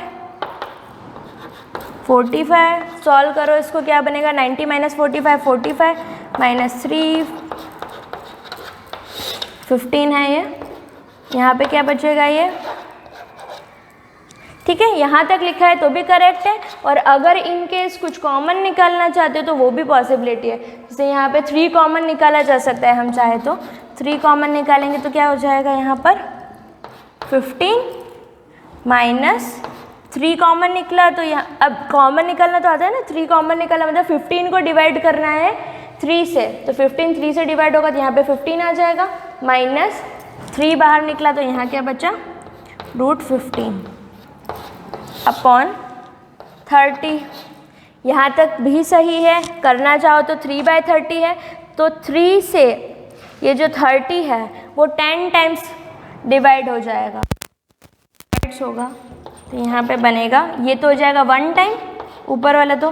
C: 45, सॉल्व करो इसको क्या बनेगा 90 माइनस 45 45 माइनस 3 15 है ये, यहाँ पे क्या बचेगा ये, ठीक है यहाँ तक लिखा है तो भी करेक्ट है, और अगर इन केस कुछ कॉमन निकालना चाहते हो तो वो भी पॉसिबिलिटी है, जैसे यहाँ पे 3 कॉमन निकाला जा सकता है, हम चाहे तो 3 कॉमन निकालेंगे तो क्या हो जाएगा यहाँ पर 15 माइनस 3 कॉमन निकला तो यहाँ अब कॉमन निकालना तो आता है ना, 3 कॉमन निकाला मतलब 15 को डिवाइड करना है 3 से, तो 15 3 से डिवाइड होगा तो यहाँ पे 15 आ जाएगा, माइनस 3 बाहर निकला तो यहाँ क्या बचा √15 अपॉन 30। यहाँ तक भी सही है, करना चाहो तो 3/30 है, तो 3 से ये जो 30 है वो 10 टाइम्स डिवाइड हो जाएगा, होगा। तो यहाँ पे बनेगा, ये तो हो जाएगा 1 टाइम, ऊपर वाला तो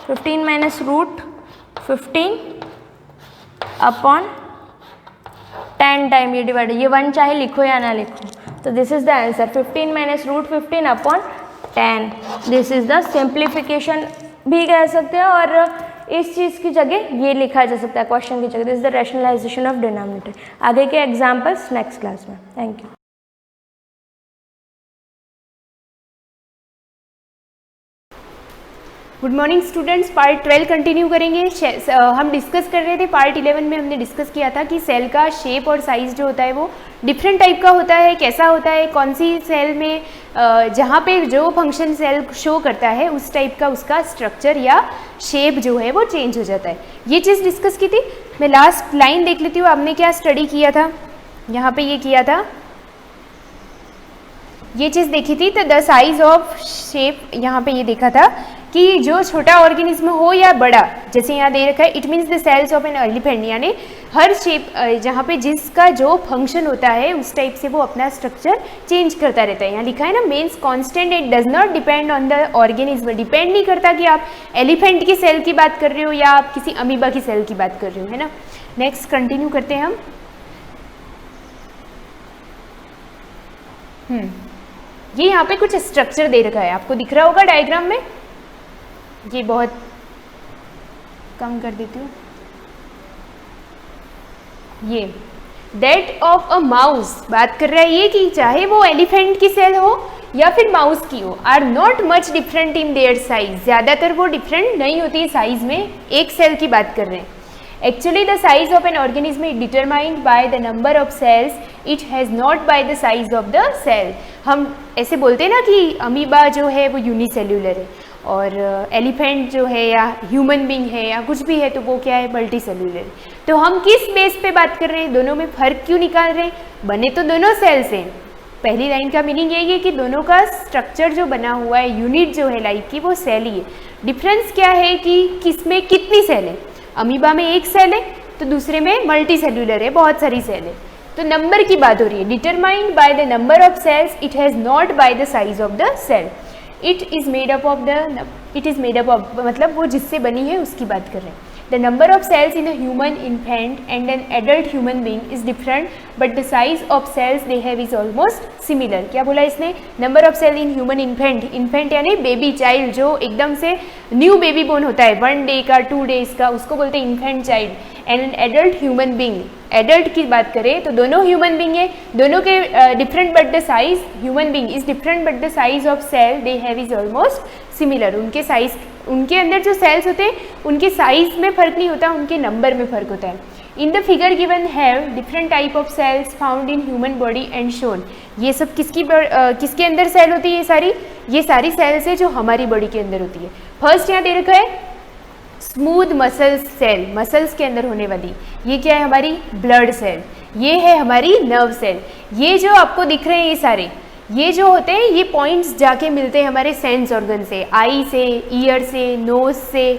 C: 15 माइनस √15 अपॉन 10 टाइम ये डिवाइड, ये 1 चाहे लिखो या ना लिखो। तो this is the answer, 15 minus √15 upon 10। This is the simplification भी कह सकते हैं, और इस चीज़ की जगह ये लिखा जा सकता है क्वेश्चन की जगह। This is the rationalisation of denominator. आगे के एग्जाम्पल्स नेक्स्ट क्लास में। Thank you.
D: Good morning students, part 12 continue करेंगे। हम डिस्कस कर रहे थे, पार्ट 11 में हमने डिस्कस किया था कि सेल का शेप और साइज़ जो होता है वो डिफरेंट टाइप का होता है, कैसा होता है, कौन सी सेल में जहाँ पे जो फंक्शन सेल शो करता है उस टाइप का उसका स्ट्रक्चर या शेप जो है वो चेंज हो जाता है। ये चीज़ डिस्कस की थी। मैं लास्ट लाइन देख लेती हूँ, आपने क्या स्टडी किया था, यहाँ पे ये किया था, ये चीज़ देखी थी। तो द साइज ऑफ शेप, यहाँ पे ये देखा था कि जो छोटा ऑर्गेनिज्म हो या बड़ा, जैसे यहाँ दे रखा है, it means the cells of an elephant, यानी हर शेप जहाँ पे जिसका जो फंक्शन होता है उस टाइप से वो अपना स्ट्रक्चर चेंज करता रहता है। यहाँ लिखा है ना, means constant, it does not depend on the organism. Depend नहीं करता कि आप एलिफेंट की सेल की बात कर रहे हो या आप किसी अमीबा की सेल की बात कर रहे हो, है ना। नेक्स्ट कंटिन्यू करते हैं हम। ये यहाँ पे कुछ स्ट्रक्चर दे रखा है, आपको दिख रहा होगा डायग्राम में। ये बहुत कम कर देती हूँ। ये दैट ऑफ अ माउस बात कर रहा है ये कि चाहे वो एलिफेंट की सेल हो या फिर माउस की हो, are not much different in their size. ज़्यादातर वो डिफरेंट नहीं होती है साइज में, एक सेल की बात कर रहे हैं। Actually, the size of an organism is determined by the number of cells it has, not by the size of the cell. हम ऐसे बोलते हैं ना कि अमीबा जो है वो यूनिसेल्यूलर है और एलिफेंट जो है या ह्यूमन बीइंग है या कुछ भी है तो वो क्या है, मल्टी सेल्यूलर। तो हम किस बेस पे बात कर रहे हैं, दोनों में फ़र्क क्यों निकाल रहे हैं? बने तो दोनों सेल से। पहली लाइन का मीनिंग यही है कि दोनों का स्ट्रक्चर जो बना हुआ है, यूनिट जो है लाइफ की, वो सेल ही है। डिफरेंस क्या है कि किस में कितनी सेल है। अमीबा में एक सेल है तो दूसरे में मल्टी सेल्यूलर है, बहुत सारी सेल है। तो नंबर की बात हो रही है। Determined by the number of cells, it has not by the size of the cell. It is made up of मतलब वो जिससे बनी है उसकी बात कर रहे हैं। The number of cells in a human infant and an adult human being is different, but the size of cells they have is almost similar. क्या बोला इसने? Number of cell in human infant यानी baby child, जो एकदम से new baby born होता है, 1 day का 2 डेज का, उसको बोलते हैं infant child. And an adult human being, adult की बात करें तो दोनों ह्यूमन बीइंग है, दोनों के different but the size, human being is different but the size of cell they have is almost similar. उनके साइज, उनके अंदर जो सेल्स होते हैं उनके साइज में फ़र्क नहीं होता, उनके नंबर में फ़र्क होता है। In the figure given have different type of cells found in human body and shown. ये सब किसके अंदर सेल होती है? ये सारी सेल्स है जो हमारी बॉडी के अंदर होती है। फर्स्ट यहाँ दे रखा है स्मूथ मसल्स सेल, मसल्स के अंदर होने वाली। ये क्या है? हमारी ब्लड सेल। ये है हमारी नर्व सेल। ये जो आपको दिख रहे हैं ये सारे, ये जो होते हैं ये पॉइंट्स जाके मिलते हैं हमारे सेंस ऑर्गन से, आई से, ईयर से, नोज से,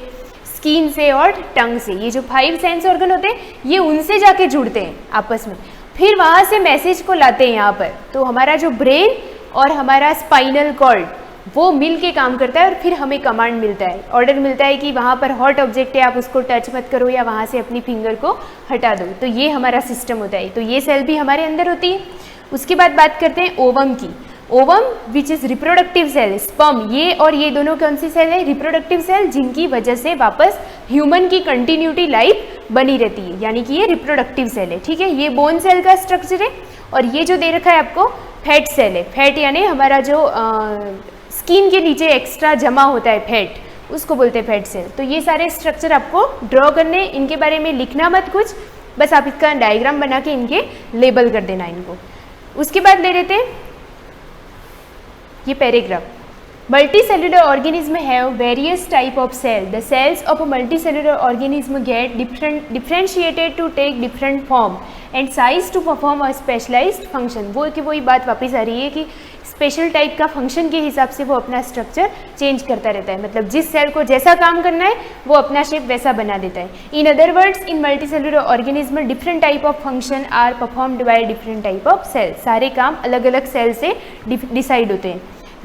D: स्किन से और टंग से। ये जो 5 सेंस ऑर्गन होते हैं ये उनसे जाके जुड़ते हैं आपस में, फिर वहाँ से मैसेज को लाते हैं यहाँ पर। तो हमारा जो ब्रेन और हमारा स्पाइनल कॉर्ड वो मिल के काम करता है और फिर हमें कमांड मिलता है, ऑर्डर मिलता है कि वहाँ पर हॉट ऑब्जेक्ट है, आप उसको टच मत करो या वहाँ से अपनी फिंगर को हटा दो। तो ये हमारा सिस्टम होता है। तो ये सेल भी हमारे अंदर होती है। उसके बाद बात करते हैं ओवम की। Ovum which is reproductive cell, sperm, ये और ये दोनों कौन सी सेल है? रिप्रोडक्टिव सेल, जिनकी वजह से वापस ह्यूमन की कंटिन्यूटी लाइफ बनी रहती है, यानी कि ये रिप्रोडक्टिव सेल है। ठीक है, ये बोन सेल का स्ट्रक्चर है। और ये जो दे रखा है आपको फैट सेल है। फैट यानी हमारा जो स्किन के नीचे एक्स्ट्रा जमा होता है फैट, उसको बोलते हैं फैट सेल। तो ये सारे स्ट्रक्चर आपको ड्रॉ करने, इनके बारे में लिखना मत कुछ, बस आप इसका डायग्राम बना के इनके लेबल कर देना इनको। उसके बाद ले लेते हैं ये paragraph. Multicellular organism have various type of cell. The cells of a multicellular organism get differentiated to take different form and size to perform a specialized function. वो कि वही बात वापस आ रही है कि स्पेशल टाइप का फंक्शन के हिसाब से वो अपना स्ट्रक्चर चेंज करता रहता है, मतलब जिस सेल को जैसा काम करना है वो अपना शेप वैसा बना देता है। In other words, in multicellular organism different type of function are performed by different type of cell. सारे काम अलग अलग सेल से डिसाइड होते हैं।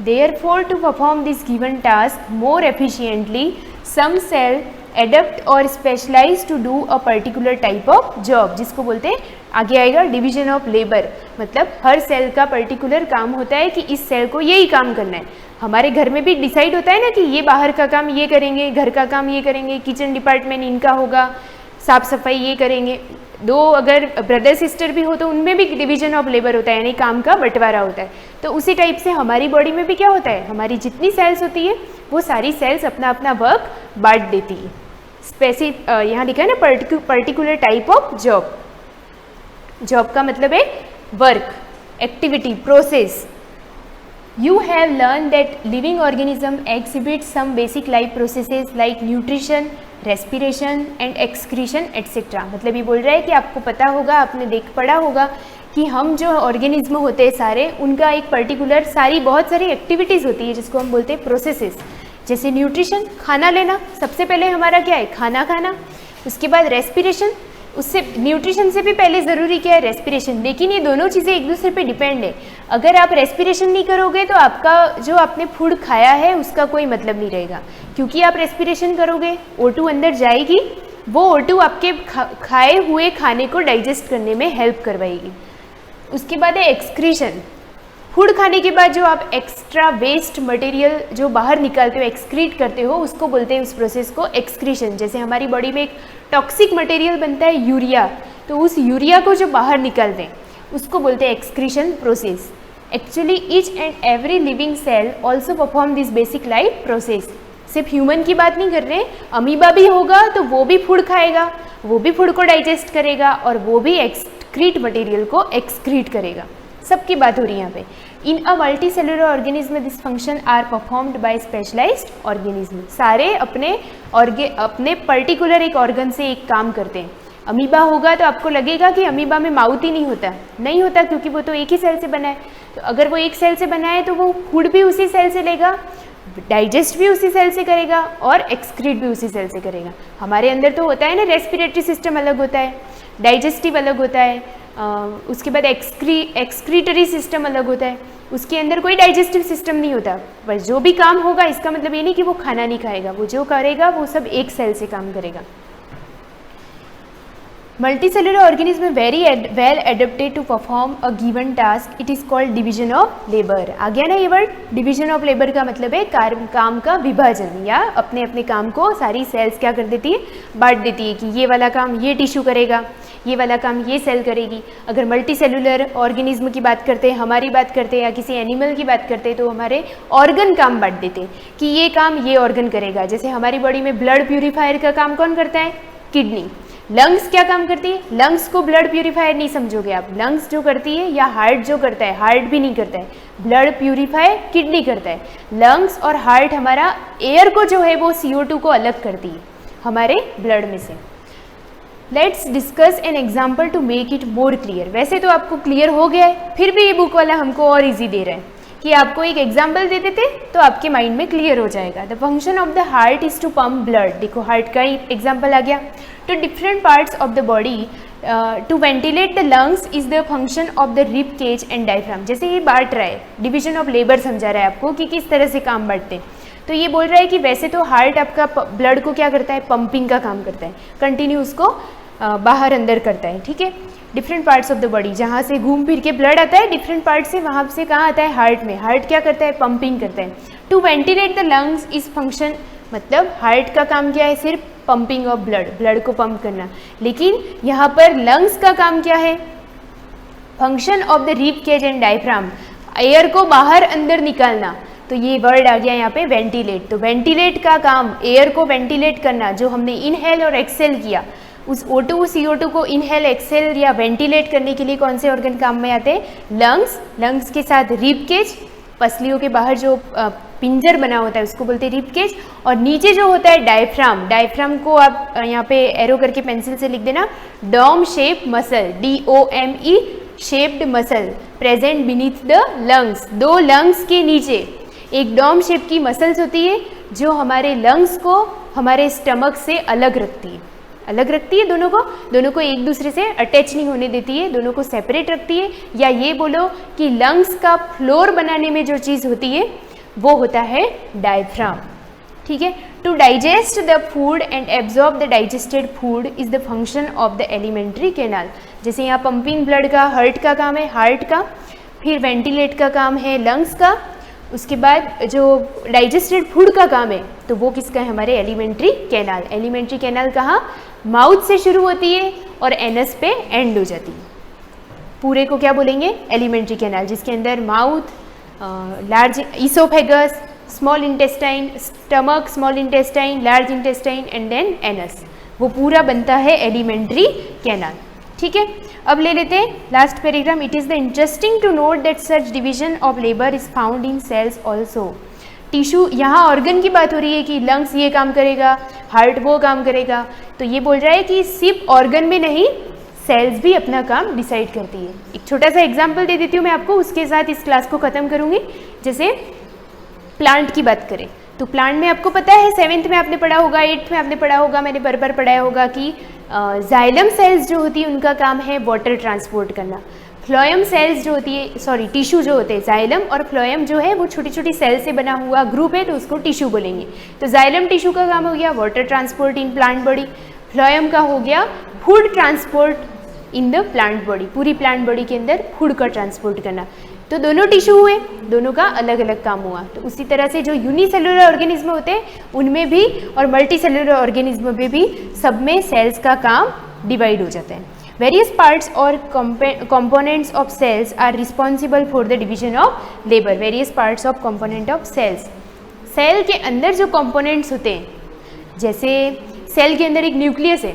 D: Therefore, to perform this given task more efficiently, some cell adapt or specialize to do a particular type of job, जिसको बोलते हैं आगे आएगा डिवीजन ऑफ लेबर। मतलब हर सेल का पर्टिकुलर काम होता है कि इस सेल को यही काम करना है। हमारे घर में भी डिसाइड होता है ना कि ये बाहर का काम ये करेंगे, घर का काम ये करेंगे, किचन डिपार्टमेंट इनका होगा, साफ सफाई ये करेंगे। दो अगर ब्रदर सिस्टर भी हो तो उनमें भी डिवीजन ऑफ लेबर होता है, यानी काम का बंटवारा होता है। तो उसी टाइप से हमारी बॉडी में भी क्या होता है, हमारी जितनी सेल्स होती है वो सारी सेल्स अपना अपना वर्क बांट देती है। यहाँ लिखा है ना particular type of job. Job का मतलब है work, activity, process. You have learned that living organism exhibit some basic life processes like nutrition, respiration and excretion etc. मतलब ये बोल रहा है कि आपको पता होगा, आपने पढ़ा होगा कि हम जो ऑर्गेनिज्म होते हैं सारे, उनका एक पर्टिकुलर बहुत सारी एक्टिविटीज़ होती है जिसको हम बोलते हैं प्रोसेसेस। जैसे न्यूट्रिशन, खाना लेना, सबसे पहले हमारा क्या है, खाना खाना। उसके बाद रेस्पिरेशन, उससे न्यूट्रिशन से भी पहले ज़रूरी क्या है, रेस्पिरेशन। लेकिन ये दोनों चीज़ें एक दूसरे पे डिपेंड है। अगर आप रेस्पिरेशन नहीं करोगे तो आपका जो आपने फूड खाया है उसका कोई मतलब नहीं रहेगा, क्योंकि आप रेस्पिरेशन करोगे, O2 अंदर जाएगी, वो O2 आपके खाए हुए खाने को डाइजेस्ट करने में हेल्प करवाएगी। उसके बाद है एक्सक्रीशन। फूड खाने के बाद जो आप एक्स्ट्रा वेस्ट मटेरियल जो बाहर निकालते हो, एक्सक्रीट करते हो, उसको बोलते हैं उस प्रोसेस को एक्सक्रीशन। जैसे हमारी बॉडी में एक टॉक्सिक मटेरियल बनता है यूरिया, तो उस यूरिया को जो बाहर निकालते हैं उसको बोलते हैं excretion process. Actually each and every living cell also perform this basic life process. सिर्फ ह्यूमन की बात नहीं कर रहे, अमीबा भी होगा तो वो भी फूड खाएगा, वो भी फूड को डाइजेस्ट करेगा और वो भी एक्सक्रीट मटेरियल को एक्सक्रीट करेगा। सबकी बात हो रही है यहाँ पे। In a multicellular organism this function are performed by specialised organism. सारे अपने पर्टिकुलर एक ऑर्गन से एक काम करते हैं। अमीबा होगा तो आपको लगेगा कि अमीबा में माउथ ही नहीं होता, क्योंकि वो तो एक ही सेल से बना है। तो अगर वो एक सेल से बना है तो वो फूड भी उसी सेल से लेगा, डाइजेस्ट भी उसी सेल से करेगा और एक्सक्रीट भी उसी सेल से करेगा। हमारे अंदर तो होता है ना, रेस्पिरेटरी सिस्टम अलग होता है, डाइजेस्टिव अलग होता है, उसके बाद एक्सक्रीटरी सिस्टम अलग होता है, उसके अंदर कोई डाइजेस्टिव सिस्टम नहीं होता। पर जो भी काम होगा, इसका मतलब ये नहीं कि वो खाना नहीं खाएगा, वो जो करेगा वो सब एक सेल से काम करेगा। Multicellular organism very well adapted to perform a given task. It is called division of labor. आ गया ना ये वर्ड, डिवीजन ऑफ लेबर का मतलब है काम का विभाजन, या अपने अपने काम को सारी सेल्स क्या कर देती है, बांट देती है कि ये वाला काम ये टिश्यू करेगा, ये वाला काम ये सेल करेगी। अगर मल्टी सेलुलर ऑर्गेनिज्म की बात करते हैं, हमारी बात करते हैं या किसी एनिमल की बात करते हैं, तो हमारे ऑर्गन काम बांट देते हैं कि ये काम ये ऑर्गन करेगा। जैसे हमारी बॉडी में ब्लड प्यूरिफायर का काम कौन करता है, किडनी। लंग्स क्या काम करती है, लंग्स को ब्लड प्यूरिफायर नहीं समझोगे आप। लंग्स जो करती है या हार्ट जो करता है, हार्ट भी नहीं करता है, ब्लड प्यूरिफाई किडनी करता है। लंग्स और हार्ट हमारा एयर को जो है वो CO2 को अलग करती है हमारे ब्लड में से। Let's discuss an example to make it more clear. वैसे तो आपको क्लियर हो गया है, फिर भी ये बुक वाला हमको और ईजी दे रहा है कि आपको एक एग्जाम्पल दे देते तो आपके माइंड में क्लियर हो जाएगा। The function of the heart is to pump blood. देखो हार्ट का ही एग्जाम्पल आ गया। To different parts of the body to ventilate the lungs is the function of the rib cage and diaphragm. जैसे ये बांट रहा है, डिवीजन ऑफ लेबर समझा रहा है आपको कि किस तरह से काम बांटते हैं। तो ये बोल रहा है कि वैसे तो हार्ट आपका ब्लड को क्या करता है, पंपिंग का काम करता है, कंटिन्यू उसको बाहर अंदर करता है, ठीक है। Different parts of the body, जहाँ से घूम फिर के ब्लड आता है डिफरेंट पार्ट से, वहाँ से कहाँ आता है, हार्ट में। हार्ट क्या करता है, पंपिंग करता है। To ventilate the lungs is function, मतलब हार्ट का काम क्या है, सिर्फ पंपिंग ऑफ ब्लड, ब्लड को पंप करना। लेकिन यहाँ पर लंग्स का काम क्या है, function of the rib cage and diaphragm, air को बाहर अंदर निकालना। तो ये वर्ड आ गया यहाँ पे वेंटिलेट। तो वेंटिलेट का काम, एयर को वेंटिलेट करना, जो हमने इनहेल और एक्सेल किया, उस O2 CO2 को इनहेल एक्सेल या वेंटिलेट करने के लिए कौन से ऑर्गन काम में आते हैं, लंग्स। लंग्स के साथ रिब केज, पसलियों के बाहर जो पिंजर बना होता है उसको बोलते हैं रिब केज। और नीचे जो होता है डायफ्राम, डायफ्राम को आप यहाँ पे एरो करके पेंसिल से लिख देना, dome shape muscle, DOME shaped muscle present beneath the lungs. दो लंग्स के नीचे एक डोम शेप की मसल्स होती है जो हमारे लंग्स को हमारे स्टमक से अलग रखती है, दोनों को एक दूसरे से अटैच नहीं होने देती है, दोनों को सेपरेट रखती है। या ये बोलो कि लंग्स का फ्लोर बनाने में जो चीज़ होती है वो होता है डायफ्राम। ठीक है, to digest the food and absorb the digested food is the function of the alimentary canal. जैसे यहाँ पंपिंग ब्लड का हार्ट का काम है, हार्ट का, फिर वेंटिलेट का काम है लंग्स का, उसके बाद जो डाइजेस्टेड फूड का काम है तो वो किसका है, हमारे एलिमेंट्री कैनाल। एलिमेंट्री कैनाल कहाँ, माउथ से शुरू होती है और एनस पे एंड हो जाती है। पूरे को क्या बोलेंगे, एलिमेंट्री कैनाल, जिसके अंदर mouth, large oesophagus, small intestine, stomach, small intestine, large intestine and then anus, वो पूरा बनता है एलिमेंट्री कैनाल। ठीक है, अब ले लेते हैं last paragraph. It is the interesting to note that such division of labour is found in cells also. Tissue, यहाँ ऑर्गन की बात हो रही है कि लंग्स ये काम करेगा, हार्ट वो काम करेगा, तो ये बोल रहा है कि सिर्फ ऑर्गन में नहीं, सेल्स भी अपना काम डिसाइड करती है। एक छोटा सा एग्जाम्पल दे देती हूँ मैं आपको, उसके साथ इस क्लास को ख़त्म करूँगी। जैसे प्लांट की बात करें तो प्लांट में आपको पता है 7th में आपने पढ़ा होगा, 8th में आपने पढ़ा होगा, मैंने बार पढ़ाया होगा कि जाइलम सेल्स जो होती है उनका काम है वाटर ट्रांसपोर्ट करना। फ्लोएम सेल्स जो होती है, सॉरी टिश्यू जो होते हैं, जाइलम और फ्लोएम जो है वो छोटी छोटी सेल से बना हुआ ग्रुप है, तो उसको टिश्यू बोलेंगे। तो जाइलम टिश्यू का काम हो गया water transport in plant body, phloem का हो गया food transport in the plant body, पूरी प्लांट बॉडी के अंदर फूड का ट्रांसपोर्ट करना। तो दोनों टिश्यू हुए, दोनों का अलग अलग काम हुआ। तो उसी तरह से जो यूनिसेलुलर ऑर्गेनिज्म होते हैं उनमें भी और मल्टी सेलुलर ऑर्गेनिज्म में भी सब में सेल्स का काम डिवाइड हो जाता है। वेरियस पार्ट्स और components of cells are responsible for the division of labour. Various parts of component of cells, cell के अंदर जो कंपोनेंट्स होते हैं, जैसे सेल के अंदर एक न्यूक्लियस है,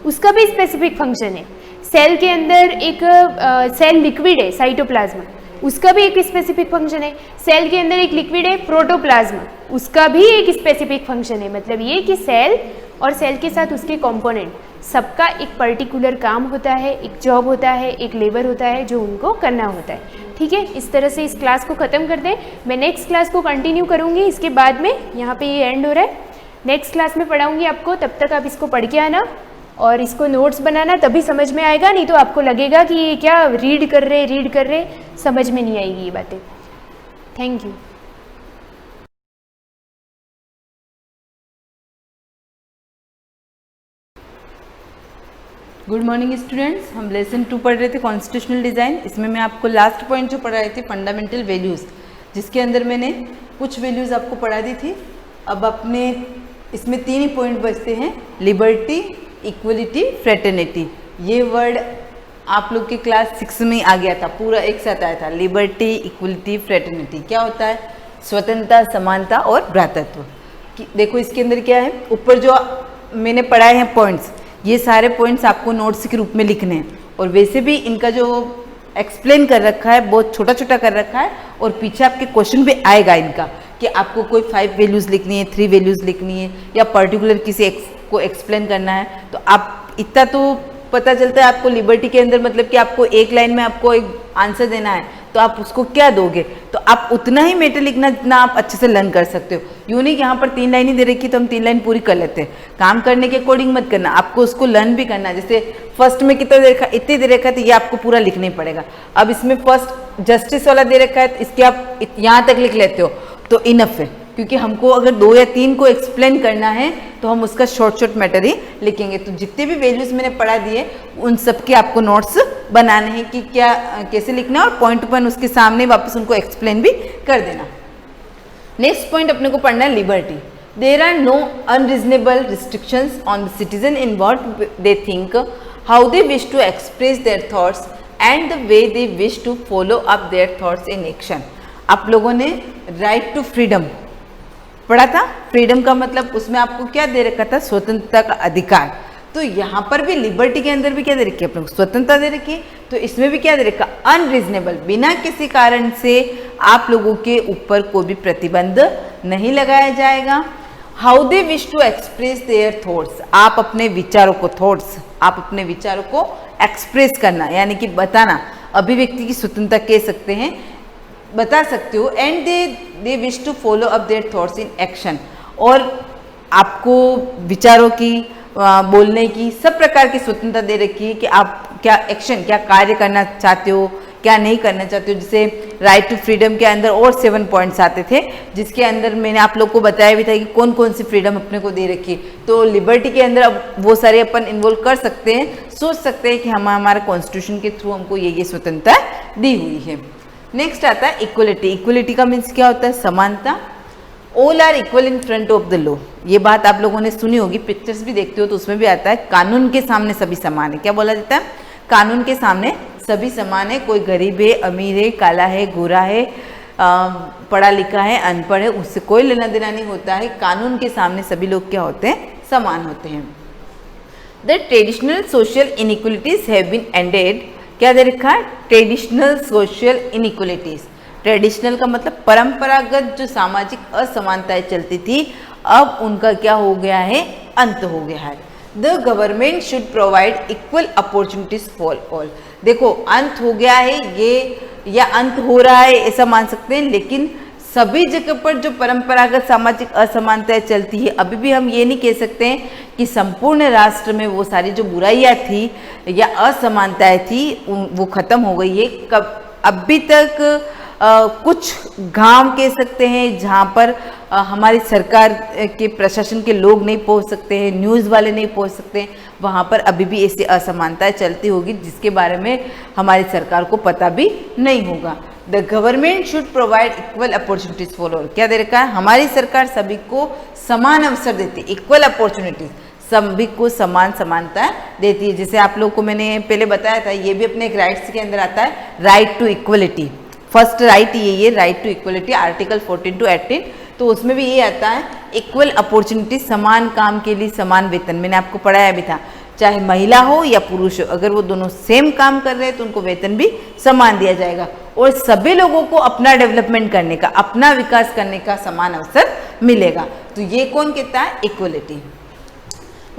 D: उसका भी स्पेसिफिक फंक्शन है। सेल के अंदर एक सेल लिक्विड है साइटोप्लाज्मा, उसका भी एक स्पेसिफिक फंक्शन है। सेल के अंदर एक लिक्विड है प्रोटोप्लाज्मा, उसका भी एक स्पेसिफिक फंक्शन है। मतलब ये कि सेल और सेल के साथ उसके कंपोनेंट सबका एक पर्टिकुलर काम होता है, एक जॉब होता है, एक लेबर होता है जो उनको करना होता है। ठीक है, इस तरह से इस क्लास को ख़त्म कर दें। मैं नेक्स्ट क्लास को कंटिन्यू करूँगी, इसके बाद में यहाँ पे ये एंड हो रहा है। नेक्स्ट क्लास में पढ़ाऊँगी आपको, तब तक आप इसको पढ़ के आना और इसको नोट्स बनाना, तभी समझ में आएगा, नहीं तो आपको लगेगा कि ये क्या रीड कर रहे, समझ में नहीं आएगी ये बातें। Thank you.
E: Good morning students, हम लेसन 2 पढ़ रहे थे कॉन्स्टिट्यूशनल डिज़ाइन। इसमें मैं आपको लास्ट पॉइंट जो पढ़ा रही थी फंडामेंटल वैल्यूज़, जिसके अंदर मैंने कुछ वैल्यूज़ आपको पढ़ा दी थी। अब अपने इसमें 3 ही पॉइंट बचते हैं, लिबर्टी, इक्वलिटी, फ्रेटर्निटी। ये वर्ड आप लोग के क्लास 6 में आ गया था, पूरा एक साथ आया था। लिबर्टी, इक्वलिटी, फ्रेटर्निटी क्या होता है, स्वतंत्रता, समानता और भ्रातृत्व। देखो इसके अंदर क्या है, ऊपर जो मैंने पढ़ाए हैं पॉइंट्स, ये सारे पॉइंट्स आपको नोट्स के रूप में लिखने हैं। और वैसे भी इनका जो एक्सप्लेन कर रखा है बहुत छोटा छोटा कर रखा है, और पीछे आपके क्वेश्चन भी आएगा इनका कि आपको कोई 5 वैल्यूज़ लिखनी है, 3 वैल्यूज़ लिखनी है, या पर्टिकुलर किसी को एक्सप्लेन करना है। तो आप इतना तो पता चलता है आपको लिबर्टी के अंदर, मतलब कि आपको एक लाइन में आपको एक आंसर देना है तो आप उसको क्या दोगे, तो आप उतना ही मैटर लिखना जितना आप अच्छे से लर्न कर सकते हो। यूँ नहीं कि यहाँ पर 3 लाइन ही दे रखी तो हम 3 लाइन पूरी कर लेते हैं। काम करने के अकॉर्डिंग मत करना, आपको उसको लर्न भी करना है। जैसे फर्स्ट में कितना दे रखा, इतने दे रखा है तो ये आपको पूरा लिखना ही पड़ेगा। अब इसमें फर्स्ट जस्टिस वाला दे रखा है तो इसके आप यहाँ तक लिख लेते हो तो इनफ है, क्योंकि हमको अगर 2 या 3 को एक्सप्लेन करना है तो हम उसका शॉर्ट मैटर ही लिखेंगे। तो जितने भी वैल्यूज़ मैंने पढ़ा दिए उन सब के आपको नोट्स बनाने हैं कि क्या कैसे लिखना है, और पॉइंट टू पॉइंट उसके सामने वापस उनको एक्सप्लेन भी कर देना। नेक्स्ट पॉइंट अपने को पढ़ना है liberty. There are no unreasonable restrictions on the citizen in what they think, how they wish to express their thoughts and the way they wish to follow up their thoughts in action. आप लोगों ने right to freedom पढ़ा था। Freedom का मतलब उसमें आपको क्या दे रखा था, स्वतंत्रता का अधिकार। तो यहाँ पर भी लिबर्टी के अंदर भी क्या दे रखी है, अपने को स्वतंत्रता दे रखी है। तो इसमें भी क्या दे रखा, अनरीजनेबल, बिना किसी कारण से आप लोगों के ऊपर कोई भी प्रतिबंध नहीं लगाया जाएगा। How they wish to express their thoughts, आप अपने विचारों को, थॉट्स, आप अपने विचारों को एक्सप्रेस करना यानी कि बताना, अभिव्यक्ति की स्वतंत्रता कह सकते हैं, बता सकते हो। And they wish to follow up their thoughts in action, और आपको विचारों की, बोलने की सब प्रकार की स्वतंत्रता दे रखी है कि आप क्या एक्शन, क्या कार्य करना चाहते हो, क्या नहीं करना चाहते हो। जैसे राइट टू फ्रीडम के अंदर और 7 पॉइंट्स आते थे, जिसके अंदर मैंने आप लोग को बताया भी था कि कौन कौन सी फ्रीडम अपने को दे रखी है। तो लिबर्टी के अंदर अब वो सारे अपन इन्वॉल्व कर सकते हैं, सोच सकते हैं कि हम हमारे कॉन्स्टिट्यूशन के थ्रू हमको ये स्वतंत्रता दी हुई है। नेक्स्ट आता है इक्वलिटी। इक्वलिटी का मीन्स क्या होता है? समानता। All are equal in front of the law, ये बात आप लोगों ने सुनी होगी, पिक्चर्स भी देखते हो तो उसमें भी आता है कानून के सामने सभी समान है। क्या बोला जाता है? कानून के सामने सभी समान है, कोई गरीब है, अमीर है, काला है, गोरा है, पढ़ा लिखा है, अनपढ़ है, उससे कोई लेना देना नहीं होता है। कानून के सामने सभी लोग क्या होते हैं? समान होते हैं। The traditional social inequalities have been ended, क्या दे रखा है? Traditional social inequalities. ट्रेडिशनल का मतलब परंपरागत जो सामाजिक असमानताएं चलती थी, अब उनका क्या हो गया है? अंत हो गया है। The government should provide equal opportunities for all. देखो अंत हो गया है ये, या अंत हो रहा है ऐसा मान सकते हैं, लेकिन सभी जगह पर जो परंपरागत सामाजिक असमानताएं चलती है, अभी भी हम ये नहीं कह सकते हैं कि संपूर्ण राष्ट्र में वो सारी जो बुराइयां थी या असमानताएं थी वो खत्म हो गई है। कब अभी तक कुछ गांव कह सकते हैं जहां पर हमारी सरकार के प्रशासन के लोग नहीं पहुंच सकते हैं, न्यूज़ वाले नहीं पहुंच सकते हैं, वहां पर अभी भी ऐसी असमानताएं चलती होगी जिसके बारे में हमारी सरकार को पता भी नहीं होगा। The government should provide equal opportunities for all. क्या दे रखा है? हमारी सरकार सभी को समान अवसर देती है, इक्वल अपॉर्चुनिटीज, सभी को समान समानता देती है। जैसे आप लोग को मैंने पहले बताया था, ये भी अपने एक राइट्स के अंदर आता है, right to equality. First right ये right to equality, article 14 to 18, तो उसमें भी ये आता है इक्वल अपॉर्चुनिटी, समान काम के लिए समान वेतन। मैंने आपको पढ़ाया भी था, चाहे महिला हो या पुरुष हो, अगर वो दोनों सेम काम कर रहे हैं तो उनको वेतन भी समान दिया जाएगा, और सभी लोगों को अपना डेवलपमेंट करने का, अपना विकास करने का समान अवसर मिलेगा। तो ये कौन कहता है? इक्वलिटी।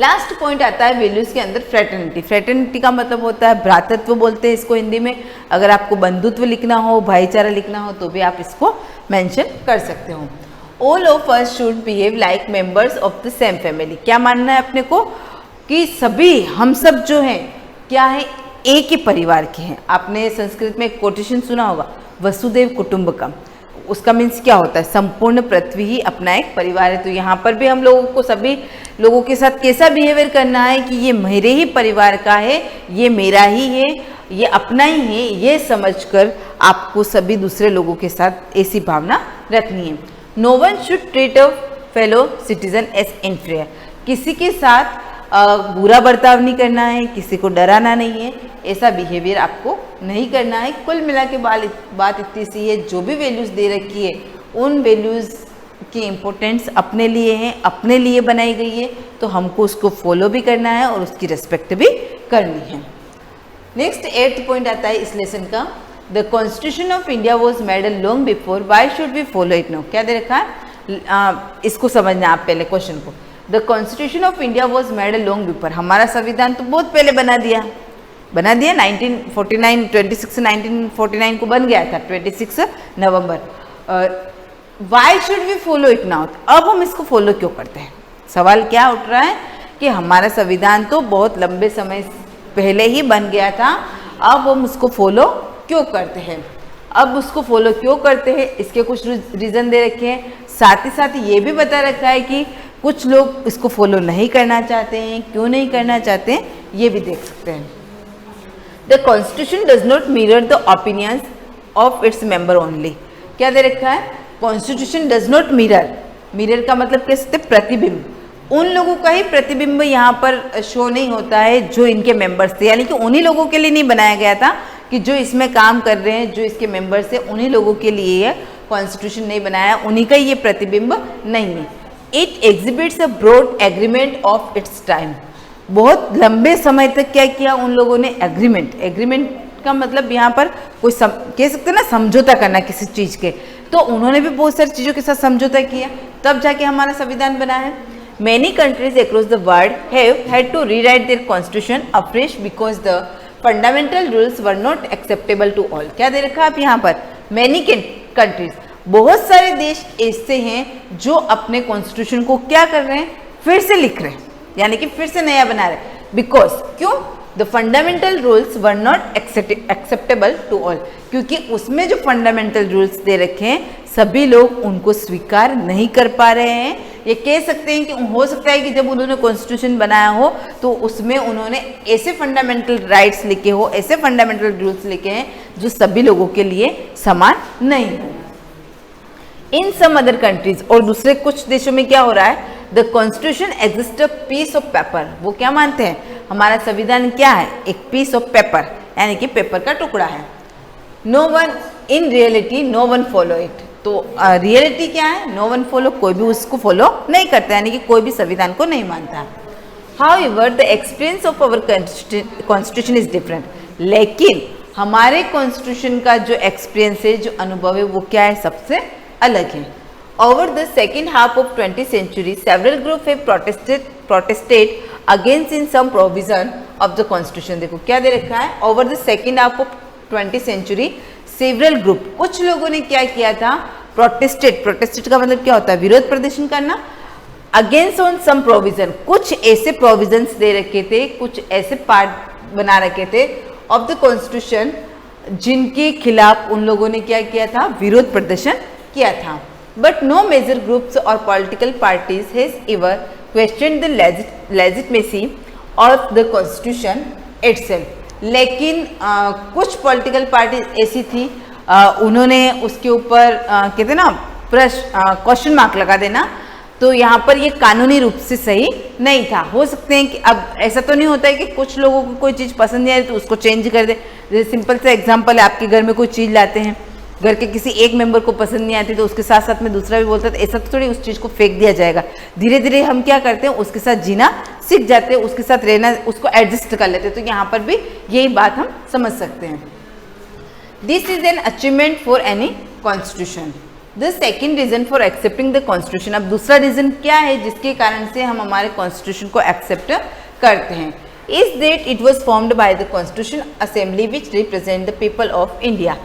E: लास्ट पॉइंट आता है वैल्यूज के अंदर फ्रेटर्निटी। फ्रेटर्निटी का मतलब होता है भ्रातृत्व, बोलते हैं इसको हिंदी में। अगर आपको बंधुत्व लिखना हो, भाईचारा लिखना हो, तो भी आप इसको मेंशन कर सकते हो। All of us should behave like members of the same family. क्या मानना है अपने को? कि सभी हम सब जो हैं क्या है? एक ही परिवार के हैं। आपने संस्कृत में एक कोटेशन सुना होगा, वसुदेव कुटुंबकम। उसका मीन्स क्या होता है? संपूर्ण पृथ्वी ही अपना एक परिवार है। तो यहाँ पर भी हम लोगों को सभी लोगों के साथ कैसा बिहेवियर करना है कि ये मेरे ही परिवार का है, ये मेरा ही है, ये अपना ही है, ये समझकर आपको सभी दूसरे लोगों के साथ ऐसी भावना रखनी है। No one should treat a fellow citizen as inferior. किसी के साथ बुरा बर्ताव नहीं करना है, किसी को डराना नहीं है, ऐसा बिहेवियर आपको नहीं करना है। कुल मिला के बात इतनी सी है, जो भी वैल्यूज़ दे रखी है उन वैल्यूज़ की इम्पोर्टेंस अपने लिए है, अपने लिए बनाई गई है, तो हमको उसको फॉलो भी करना है और उसकी रिस्पेक्ट भी करनी है। नेक्स्ट 8th पॉइंट आता है इस लेसन का, the constitution of India was made long before, why should we follow it now. क्या दे रखा है? इसको समझना आप पहले क्वेश्चन को। The constitution of India was made long before, हमारा संविधान तो बहुत पहले बना दिया 1949, 26 1949 को बन गया था, 26 नवंबर। Why should we follow it now, अब हम इसको फॉलो क्यों करते हैं? सवाल क्या उठ रहा है कि हमारा संविधान तो बहुत लंबे समय पहले ही बन गया था, अब हम उसको फॉलो क्यों करते हैं? अब उसको फॉलो क्यों करते हैं, इसके कुछ रीज़न दे रखे हैं। साथ ही साथ ये भी बता रखा है कि कुछ लोग इसको फॉलो नहीं करना चाहते हैं, क्यों नहीं करना चाहते हैं, ये भी देख सकते हैं। The constitution does not mirror the opinions of its member only. क्या दे रखा है? Constitution does not mirror, mirror का मतलब कह सकते प्रतिबिंब, उन लोगों का ही प्रतिबिंब यहाँ पर शो नहीं होता है जो इनके मेंबर्स थे, यानी कि उन्हीं लोगों के लिए नहीं बनाया गया था कि जो इसमें काम कर रहे हैं, जो इसके मेंबर्स हैं, उन्हीं लोगों के लिए ये कॉन्स्टिट्यूशन नहीं बनाया, उन्हीं का ये प्रतिबिंब नहीं है। It exhibits a broad agreement of its time, बहुत लंबे समय तक क्या किया उन लोगों ने? एग्रीमेंट। एग्रीमेंट का मतलब यहाँ पर कोई कह सकते हैं ना, समझौता करना किसी चीज़ के, तो उन्होंने भी बहुत सारी चीज़ों के साथ समझौता किया, तब जाके हमारा संविधान बना है। Many countries across the world have had to rewrite their constitution afresh because the fundamental rules were not acceptable to all। क्या दे रखा है आप यहाँ पर? Many countries, बहुत सारे देश ऐसे हैं जो अपने कॉन्स्टिट्यूशन को क्या कर रहे हैं, फिर से लिख रहे हैं, यानी कि फिर से नया बना रहे हैं। बिकॉज क्यों? The fundamental rules were not acceptable to all, क्योंकि उसमें जो फंडामेंटल रूल्स दे रखे हैं सभी लोग उनको स्वीकार नहीं कर पा रहे हैं। ये कह सकते हैं कि हो सकता है कि जब उन्होंने कॉन्स्टिट्यूशन बनाया हो तो उसमें उन्होंने ऐसे फंडामेंटल राइट्स लिखे हो, ऐसे फंडामेंटल रूल्स लिखे हैं जो सभी लोगों के लिए समान नहीं हो। इन सम अदर कंट्रीज, और दूसरे कुछ देशों में क्या हो रहा है, the constitution exist a piece of paper. वो क्या मानते हैं, हमारा संविधान क्या है, एक पीस ऑफ पेपर, यानी कि पेपर का टुकड़ा है। No one in reality no one follow it. तो रियलिटी क्या है, नो वन फॉलो, कोई भी उसको फॉलो नहीं करता, यानी कि कोई भी संविधान को नहीं मानता। However the experience of our constitution is different. लेकिन हमारे कॉन्स्टिट्यूशन का जो एक्सपीरियंस है, जो अनुभव है, वो क्या है, सबसे अलग है। Over the second half of 20th century, several groups have protested against in some provision of the constitution। देखो क्या दे रखा है, over the second half of 20th century, several group, कुछ लोगों ने क्या किया था, protested का मतलब क्या होता है, विरोध प्रदर्शन करना, against on some provision, कुछ ऐसे provisions दे रखे थे, कुछ ऐसे पार्ट बना रखे थे of the constitution जिनके खिलाफ उन लोगों ने क्या किया था, विरोध प्रदर्शन किया था। But no major groups or political parties has ever questioned the legitimacy of the constitution itself। लेकिन कुछ पॉलिटिकल पार्टी ऐसी थी, उन्होंने उसके ऊपर कहते हैं ना क्वेश्चन मार्क लगा देना, तो यहाँ पर ये कानूनी रूप से सही नहीं था। हो सकते हैं कि अब ऐसा तो नहीं होता है कि कुछ लोगों को कोई चीज़ पसंद नहीं आ रही तो उसको चेंज कर दे। जैसे सिंपल सा एग्जांपल है, आपके घर में कोई चीज़ लाते हैं, घर के किसी एक मेंबर को पसंद नहीं आती तो उसके साथ साथ में दूसरा भी बोलता है, तो ऐसा तो थोड़ी उस चीज़ को फेंक दिया जाएगा। धीरे धीरे हम क्या करते हैं, उसके साथ जीना सीख जाते हैं, उसके साथ रहना, उसको एडजस्ट कर लेते हैं। तो यहाँ पर भी यही बात हम समझ सकते हैं। This is an achievement for any constitution. The second reason for accepting the constitution, अब दूसरा रीजन क्या है जिसके कारण से हम हमारे कॉन्स्टिट्यूशन को एक्सेप्ट करते हैं, is that it was formed by the constitution assembly which represent the people of India.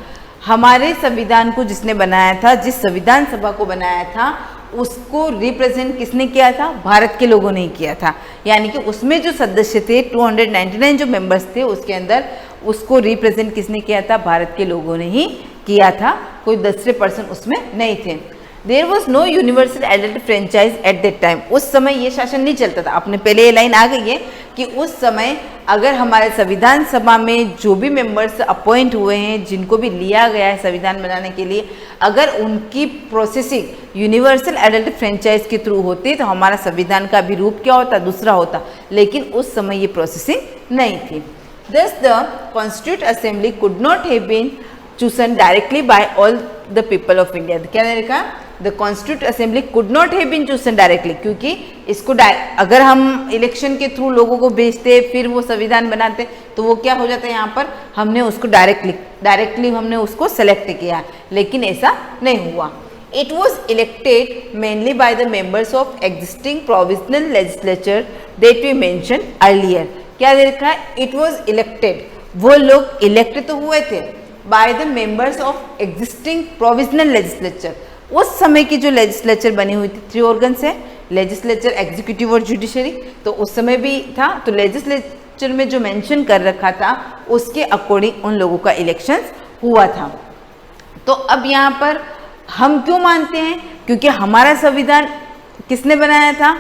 E: हमारे संविधान को जिसने बनाया था, जिस संविधान सभा को बनाया था, उसको रिप्रेजेंट किसने किया था, भारत के लोगों ने ही किया था। यानी कि उसमें जो सदस्य थे 299 जो मेंबर्स थे उसके अंदर, उसको रिप्रेजेंट किसने किया था, भारत के लोगों ने ही किया था, कोई दूसरे पर्सन उसमें नहीं थे। There was no universal adult franchise at that time. उस समय ये शासन नहीं चलता था। अपने पहले ये लाइन आ गई है कि उस समय अगर हमारे संविधान सभा में जो भी मेंबर्स अपॉइंट हुए हैं, जिनको भी लिया गया है संविधान बनाने के लिए, अगर उनकी प्रोसेसिंग यूनिवर्सल एडल्ट फ्रेंचाइज के थ्रू होती तो हमारा संविधान का भी रूप क्या होता, दूसरा होता। लेकिन उस समय ये प्रोसेसिंग नहीं थी। Thus the Constituent Assembly could not have been chosen directly by all the people of India। क्या लिखा, the constitute assembly could not have been chosen directly, क्योंकि इसको अगर हम इलेक्शन के थ्रू लोगों को भेजते फिर वो संविधान बनाते तो वो क्या हो जाता है, यहाँ पर हमने उसको डायरेक्टली हमने उसको सेलेक्ट किया, लेकिन ऐसा नहीं हुआ। It was elected mainly by the members of existing provisional legislature that we mention earlier. क्या देखा है, इट वॉज इलेक्टेड, वो लोग इलेक्ट तो हुए थे bye the members of existing provisional legislature. उस समय की जो लेजिस्लेचर बनी हुई थी, 3 ऑर्गन्स है, लेजिस्लेचर, एग्जीक्यूटिव और जुडिशरी, तो उस समय भी था। तो लेजिस्लेचर में जो मेंशन कर रखा था उसके अकॉर्डिंग उन लोगों का इलेक्शन हुआ था। तो अब यहाँ पर हम क्यों मानते हैं, क्योंकि हमारा संविधान किसने बनाया था,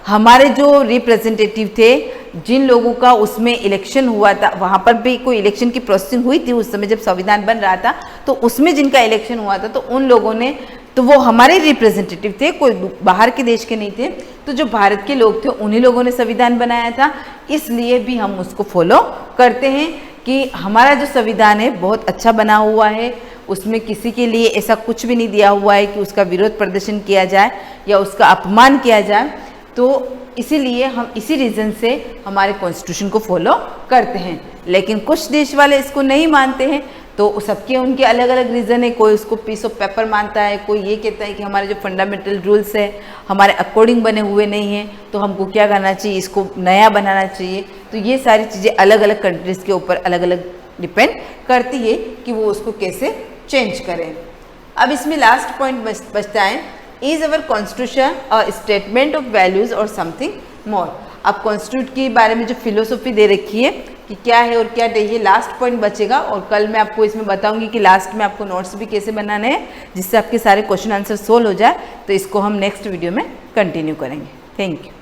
E: हमारे जो रिप्रेजेंटेटिव थे, जिन लोगों का उसमें इलेक्शन हुआ था, वहाँ पर भी कोई इलेक्शन की प्रोसेसिंग हुई थी उस समय जब संविधान बन रहा था, तो उसमें जिनका इलेक्शन हुआ था तो उन लोगों ने, तो वो हमारे रिप्रेजेंटेटिव थे, कोई बाहर के देश के नहीं थे। तो जो भारत के लोग थे उन्हीं लोगों ने संविधान बनाया था, इसलिए भी हम उसको फॉलो करते हैं कि हमारा जो संविधान है बहुत अच्छा बना हुआ है, उसमें किसी के लिए ऐसा कुछ भी नहीं दिया हुआ है कि उसका विरोध प्रदर्शन किया जाए या उसका अपमान किया जाए। तो इसीलिए हम इसी रीज़न से हमारे कॉन्स्टिट्यूशन को फॉलो करते हैं। लेकिन कुछ देश वाले इसको नहीं मानते हैं, तो सबके उनके अलग अलग रीज़न है, कोई उसको पीस ऑफ पेपर मानता है, कोई ये कहता है कि हमारे जो फंडामेंटल रूल्स है हमारे अकॉर्डिंग बने हुए नहीं हैं, तो हमको क्या करना चाहिए, इसको नया बनाना चाहिए। तो ये सारी चीज़ें अलग अलग कंट्रीज़ के ऊपर अलग अलग डिपेंड करती है कि वो उसको कैसे चेंज करें। अब इसमें लास्ट पॉइंट बचता है, is our constitution a statement of values और समथिंग मोर। अब कॉन्स्टिट्यूट के बारे में जो फिलोसफी दे रखी है कि क्या है और क्या नहीं, ये लास्ट पॉइंट बचेगा और कल मैं आपको इसमें बताऊंगी कि लास्ट में आपको नोट्स भी कैसे बनाने हैं जिससे आपके सारे क्वेश्चन आंसर सोल्व हो जाए। तो इसको हम नेक्स्ट वीडियो में कंटिन्यू करेंगे। Thank you.